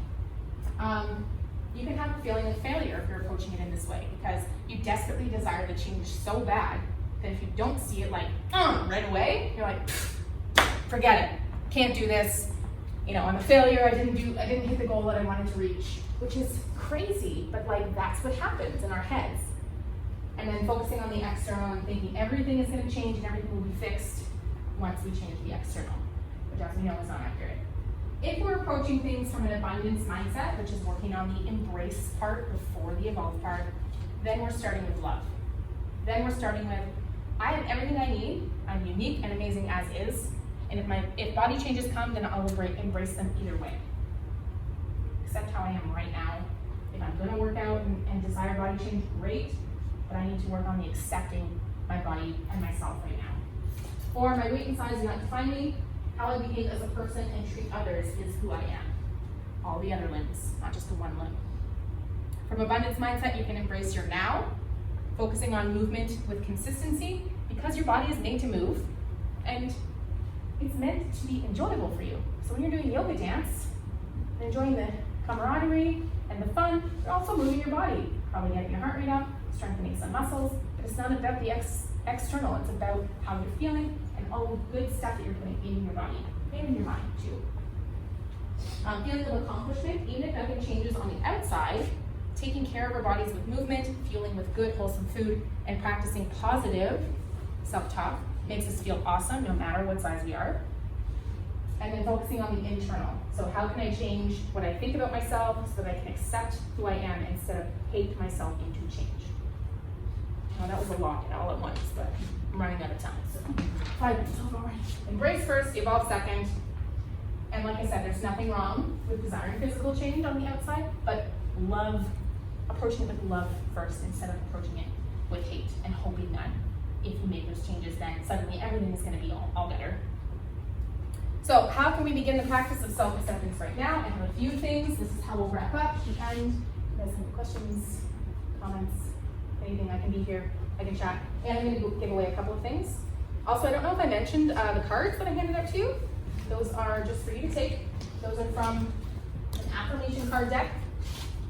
You can have a feeling of failure if you're approaching it in this way because you desperately desire to change so bad that if you don't see it like right away, you're like, forget it, can't do this. You know, I'm a failure. I didn't hit the goal that I wanted to reach, which is crazy, but like that's what happens in our heads. And then focusing on the external and thinking everything is going to change and everything will be fixed once we change the external, which as we know is not accurate. If we're approaching things from an abundance mindset, which is working on the embrace part before the evolve part, then we're starting with love. Then we're starting with, I have everything I need, I'm unique and amazing as is, and if body changes come, then I'll embrace them either way. Accept how I am right now. If I'm gonna work out and desire body change, great, but I need to work on the accepting my body and myself right now. Or my weight and size do not define me. How I behave as a person and treat others is who I am. All the other limbs, not just the one limb. From abundance mindset, you can embrace your now, focusing on movement with consistency because your body is made to move and it's meant to be enjoyable for you. So when you're doing yoga dance, and enjoying the camaraderie and the fun, you're also moving your body, probably getting your heart rate up, strengthening some muscles, but it's not about the external, it's about how you're feeling and all the good stuff that you're putting in your body and in your mind too. Feeling of accomplishment, even if nothing changes on the outside, taking care of our bodies with movement, fueling with good, wholesome food, and practicing positive self-talk makes us feel awesome no matter what size we are. And then focusing on the internal. So how can I change what I think about myself so that I can accept who I am instead of hate myself into change? Now that was a lot all at once, but I'm running out of time. So 5 minutes over already. Embrace first, evolve second. And like I said, there's nothing wrong with desiring physical change on the outside, but approaching it with love first instead of approaching it with hate and hoping that if you make those changes, then suddenly everything is going to be all better. So how can we begin the practice of self-acceptance right now? I have a few things. This is how we'll wrap up at the end. You guys have any questions, comments, anything? I can be here, I can chat. And I'm going to give away a couple of things. Also, I don't know if I mentioned the cards that I handed out to you. Those are just for you to take. Those are from an affirmation card deck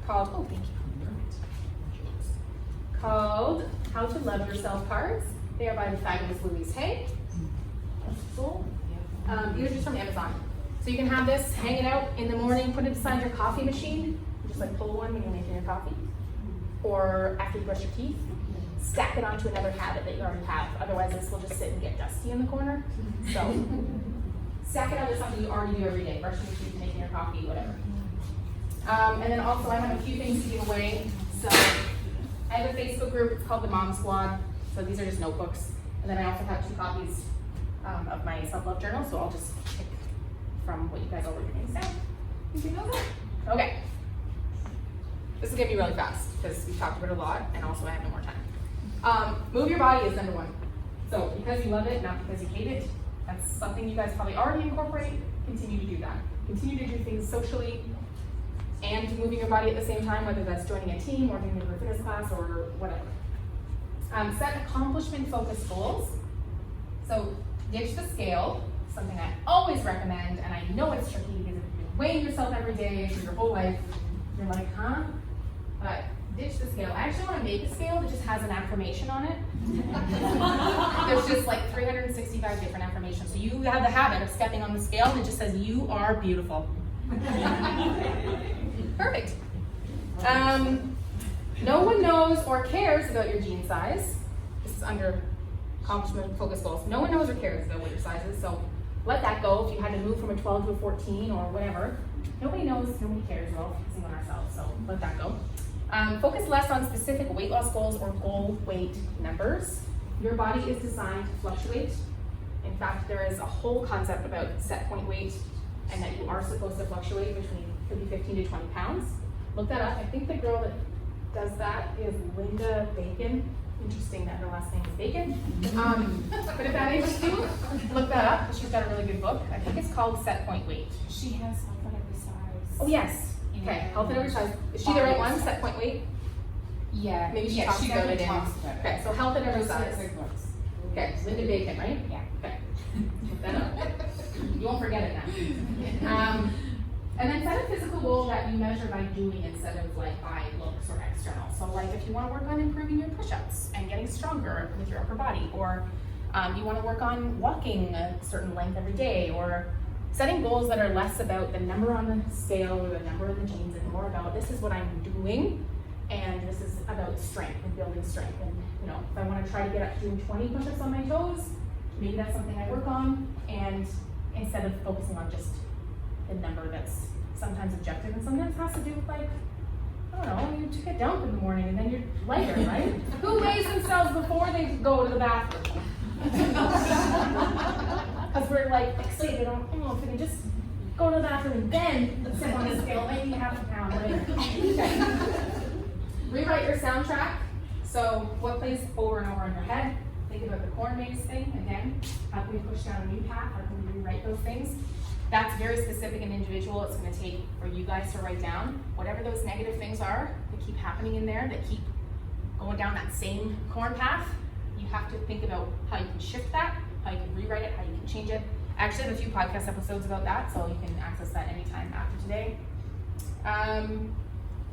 called, oh, thank you. Perfect. Called How to Love Yourself cards. They are by the fabulous Louise Hay. That's cool. These are just from Amazon. So you can have this, hang it out in the morning, put it beside your coffee machine, just like pull one when you're making your coffee, or after you brush your teeth. Stack it onto another habit that you already have. Otherwise, this will just sit and get dusty in the corner. So, stack it onto something you already do every day: brushing your teeth, making your coffee, whatever. And then also, I have a few things to give away. So, I have a Facebook group. It's called the Mom Squad. So these are just notebooks. And then I also have 2 copies of my self-love journal. So I'll just pick from what you guys already names down. You can know that. Okay. This is gonna be really fast because we've talked about it a lot, and also I have no more time. Move your body is number 1. So because you love it, not because you hate it. That's something you guys probably already incorporate. Continue to do that. Continue to do things socially and moving your body at the same time, whether that's joining a team or doing a fitness class or whatever. Set accomplishment-focused goals. So ditch the scale, something I always recommend, and I know it's tricky because if you're weighing yourself every day for your whole life, you're like, huh? But ditch the scale. I actually want to make a scale that just has an affirmation on it. There's just like 365 different affirmations. So you have the habit of stepping on the scale and it just says, you are beautiful. Perfect. No one knows or cares about your jean size. This is under accomplishment focus goals. No one knows or cares about what your size is, so let that go. If you had to move from a 12 to a 14 or whatever, nobody knows, nobody cares. We're all focusing on ourselves, so let that go. Focus less on specific weight loss goals or goal weight numbers. Your body is designed to fluctuate. In fact, there is a whole concept about set point weight and that you are supposed to fluctuate between could be 15 to 20 pounds. Look that up. I think the girl that does that is Linda Bacon. Interesting that her last name is Bacon. But if that interests you, look that up. She's got a really good book. I think it's called Set Point Weight. She has health at every size. Oh yes. Okay, health at every size. Is she the right one? Set Point Weight? Yeah. Maybe she talks about it in. Okay, so health at every size. Books. Okay, Linda Bacon, right? Yeah. Okay. Look that up. You won't forget it now. And then set a physical goal that you measure by doing instead of like by looks or external. So like if you want to work on improving your push-ups and getting stronger with your upper body, or you want to work on walking a certain length every day, or setting goals that are less about the number on the scale or the number of the jeans and more about this is what I'm doing, and this is about strength and building strength. And you know, if I want to try to get up to doing 20 push-ups on my toes, maybe that's something I work on, and instead of focusing on just the number that's sometimes objective and sometimes has to do with like, I don't know, you took a dump in the morning and then you're lighter, right? Who weighs themselves before they go to the bathroom? Because we're like fixated on, oh, if we can just go to the bathroom and then sit on the scale, maybe half a pound later. Okay. Rewrite your soundtrack. So what plays over and over in your head? Think about the corn maze thing again. How can we push down a new path? How can we rewrite those things? That's very specific and individual. It's going to take for you guys to write down whatever those negative things are that keep happening in there, that keep going down that same corn path. You have to think about how you can shift that, how you can rewrite it, how you can change it. I actually have a few podcast episodes about that, so you can access that anytime after today.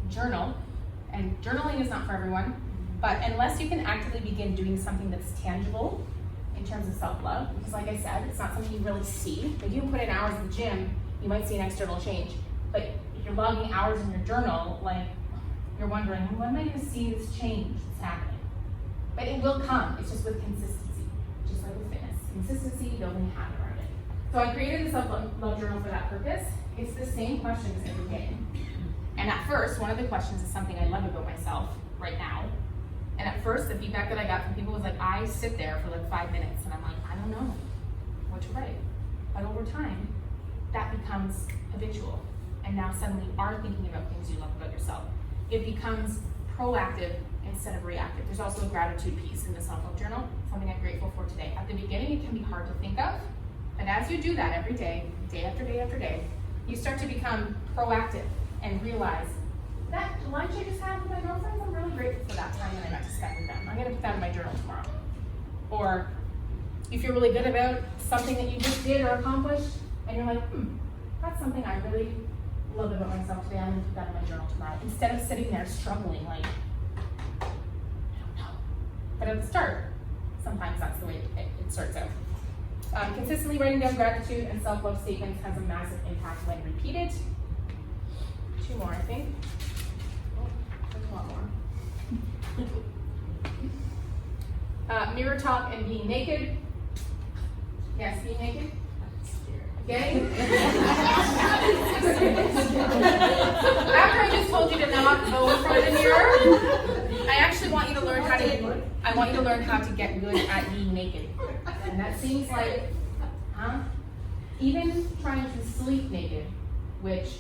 Journal. And journaling is not for everyone, but unless you can actively begin doing something that's tangible in terms of self-love, because like I said, it's not something you really see. If you put in hours in the gym, you might see an external change. But if you're logging hours in your journal, like you're wondering, when am I going to see this change that's happening? But it will come. It's just with consistency, just like with fitness. Consistency, building a habit around it. So I created the self-love journal for that purpose. It's the same questions every day. And at first, one of the questions is something I love about myself right now. And at first, the feedback that I got from people was like, I sit there for like 5 minutes and I'm like, I don't know what to write. But over time, that becomes habitual. And now suddenly you are thinking about things you love about yourself. It becomes proactive instead of reactive. There's also a gratitude piece in the self-love journal, something I'm grateful for today. At the beginning, it can be hard to think of. But as you do that every day, day after day after day, you start to become proactive and realize that lunch I just had with my girlfriends, I'm really grateful for that time that I got to spend with them. I'm gonna put that in my journal tomorrow. Or if you're really good about something that you just did or accomplished, and you're like, that's something I really love about myself today, I'm gonna put that in my journal tomorrow. Instead of sitting there struggling like, I don't know. But at the start, sometimes that's the way it starts out. Consistently writing down gratitude and self-love statements has a massive impact when repeated. 2 more, I think. lot more. Mirror talk and being naked. Yes, being naked. Getting. After I just told you to not go in front of the mirror, I actually want you to learn how to. I want you to learn how to get good at being naked. And that seems like, even trying to sleep naked, which,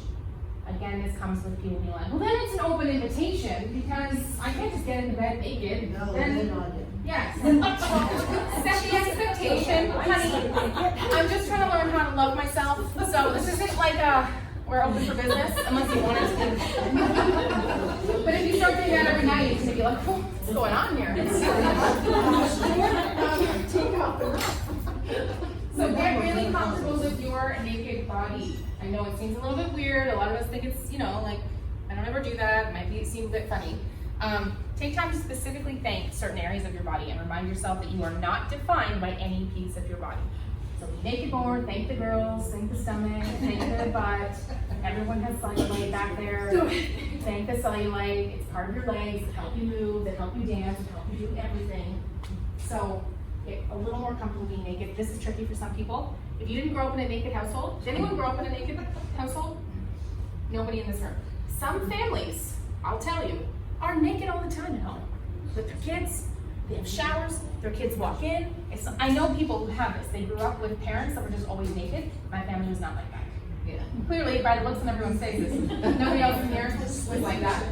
again, this comes with people being like, well, then it's an open invitation because I can't just get into bed naked. No, Then, they're not. yes. Set the expectation, honey. I'm just trying to learn how to love myself. So this isn't like we're open for business unless you want it to be. But if you start doing that every night, it's gonna be like, oh, what's going on here? So get really comfortable with your naked body. I know it seems a little bit weird. A lot of us think it's, like, I don't ever do that. It might seem a bit funny. Take time to specifically thank certain areas of your body and remind yourself that you are not defined by any piece of your body. So be naked born, thank the girls, thank the stomach, thank the butt. Everyone has cellulite back there. Thank the cellulite. It's part of your legs. It helps you move. It helps you dance. It helps you do everything. So get a little more comfortable being naked. This is tricky for some people. If you didn't grow up in a naked household, did anyone grow up in a naked household? Nobody in this room. Some families, I'll tell you, are naked all the time at home with their kids. They have showers, their kids walk in. I know people who have this. They grew up with parents that were just always naked. My family was not like that. Yeah. Clearly, by the looks on everyone's faces, nobody else in here was like that.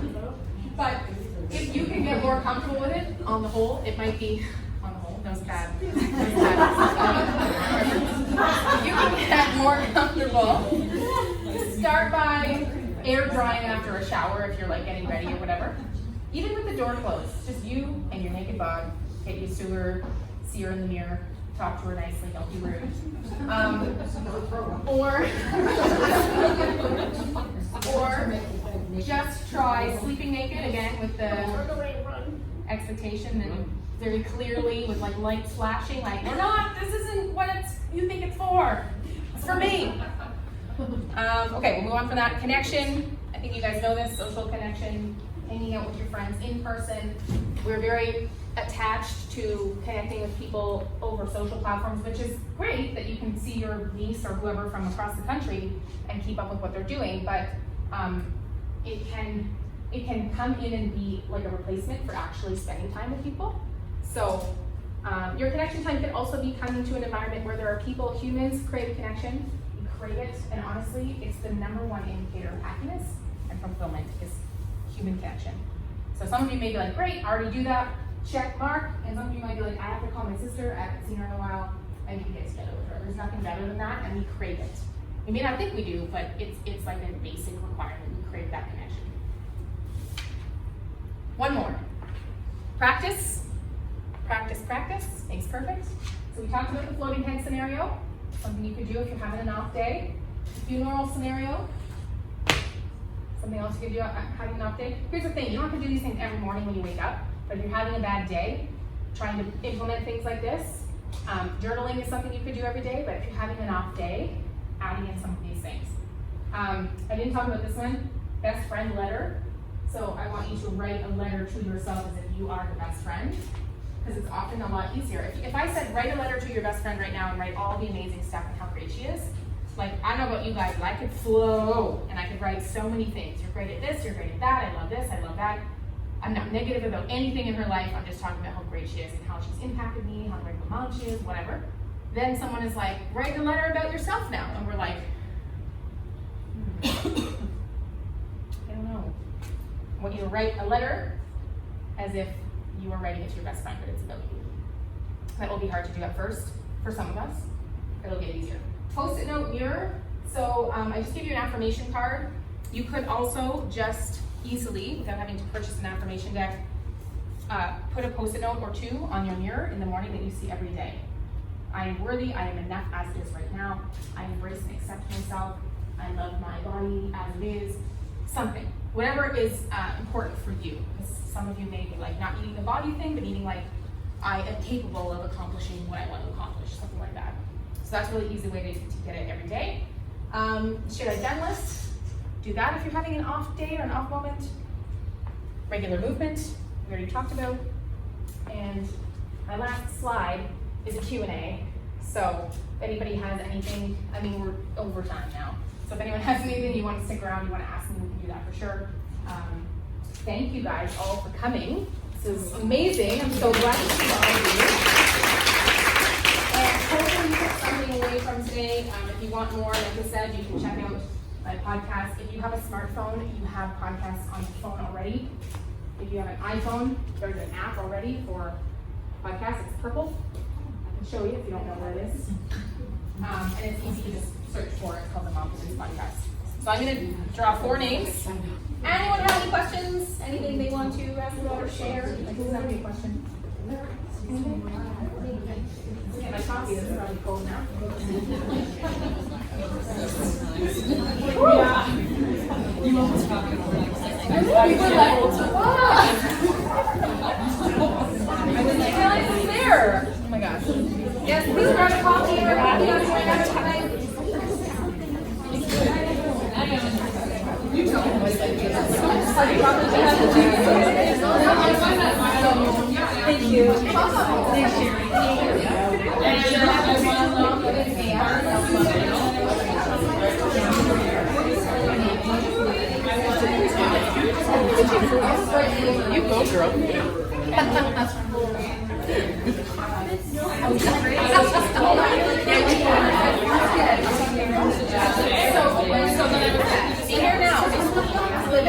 But if you can get more comfortable with it, on the whole, it might be, on the whole, that was bad. You can get more comfortable. Start by air drying after a shower if you're like getting ready or whatever. Even with the door closed, just you and your naked bod. Get used to her, see her in the mirror, talk to her nicely, don't be rude. Or just try sleeping naked again with the expectation and very clearly with like lights flashing, like this isn't what you think it's for. It's for me. Okay, we'll move on from that. Connection. I think you guys know this, social connection, hanging out with your friends in person. We're very attached to connecting with people over social platforms, which is great that you can see your niece or whoever from across the country and keep up with what they're doing, but it can come in and be like a replacement for actually spending time with people. So your connection time could also be coming to an environment where there are people. Humans crave connection. We crave it, and honestly, it's the #1 indicator of happiness and fulfillment is human connection. So some of you may be like, great, I already do that, check mark. And some of you might be like, I have to call my sister, I haven't seen her in a while, I need to get together with her. There's nothing better than that, and we crave it. We may not think we do, but it's like a basic requirement. We crave that connection. One more. Practice. Practice, practice makes perfect. So we talked about the floating head scenario, something you could do if you're having an off day. Funeral scenario, something else you could do having an off day. Here's the thing, you don't have to do these things every morning when you wake up, but if you're having a bad day, trying to implement things like this. Journaling is something you could do every day, but if you're having an off day, adding in some of these things. I didn't talk about this one, best friend letter. So I want you to write a letter to yourself as if you are the best friend, because it's often a lot easier. If I said write a letter to your best friend right now and write all the amazing stuff and how great she is, like I don't know about you guys, but I could flow and I could write so many things. You're great at this, you're great at that, I love this, I love that. I'm not negative about anything in her life, I'm just talking about how great she is and how she's impacted me, how great of a mom she is, whatever. Then someone is like, write a letter about yourself now. And we're like, I don't know. I want you to write a letter as if you are writing it to your best friend, but it's about you. That will be hard to do at first for some of us. It'll get easier. Post-it note mirror. So I just gave you an affirmation card. You could also just easily, without having to purchase an affirmation deck, put a post-it note or two on your mirror in the morning that you see every day. I am worthy, I am enough as it is right now. I embrace and accept myself. I love my body as it is. Something. Whatever is important for you. Because some of you may be like not needing the body thing, but needing like, I am capable of accomplishing what I want to accomplish, something like that. So that's a really easy way to get it every day. Should I done list? Do that if you're having an off day or an off moment. regular movement, we already talked about. And my last slide is a Q&A. So if anybody has anything, I mean, we're over time now. So if anyone has anything you want to stick around, you want to ask me, we can do that for sure. Thank you guys all for coming. This is amazing. I'm so glad to see all of you. And hopefully you took something away from today. If you want more, like I said, you can check out my podcast. If you have a smartphone, you have podcasts on your phone already. If you have an iPhone, there's an app already for podcasts. It's purple. I can show you if you don't know where it is. And it's easy to just search for it. It's called the MOMFIDENT podcast. So I'm going to draw 4 names. Anyone have any questions? Anything they want to ask about or share? Like, does that have any question? Get my coffee. It's probably cold now. You almost got me over We were like, wow. I was like, I was there. Oh my gosh. Yes, please grab a coffee. We're happy to join us tonight. You tell me. Thank you. Thanks, You go, girl. See here now. Live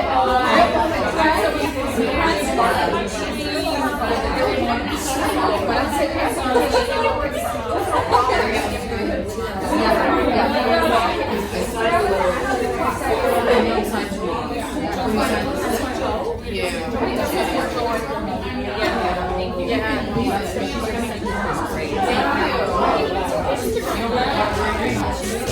Thank you.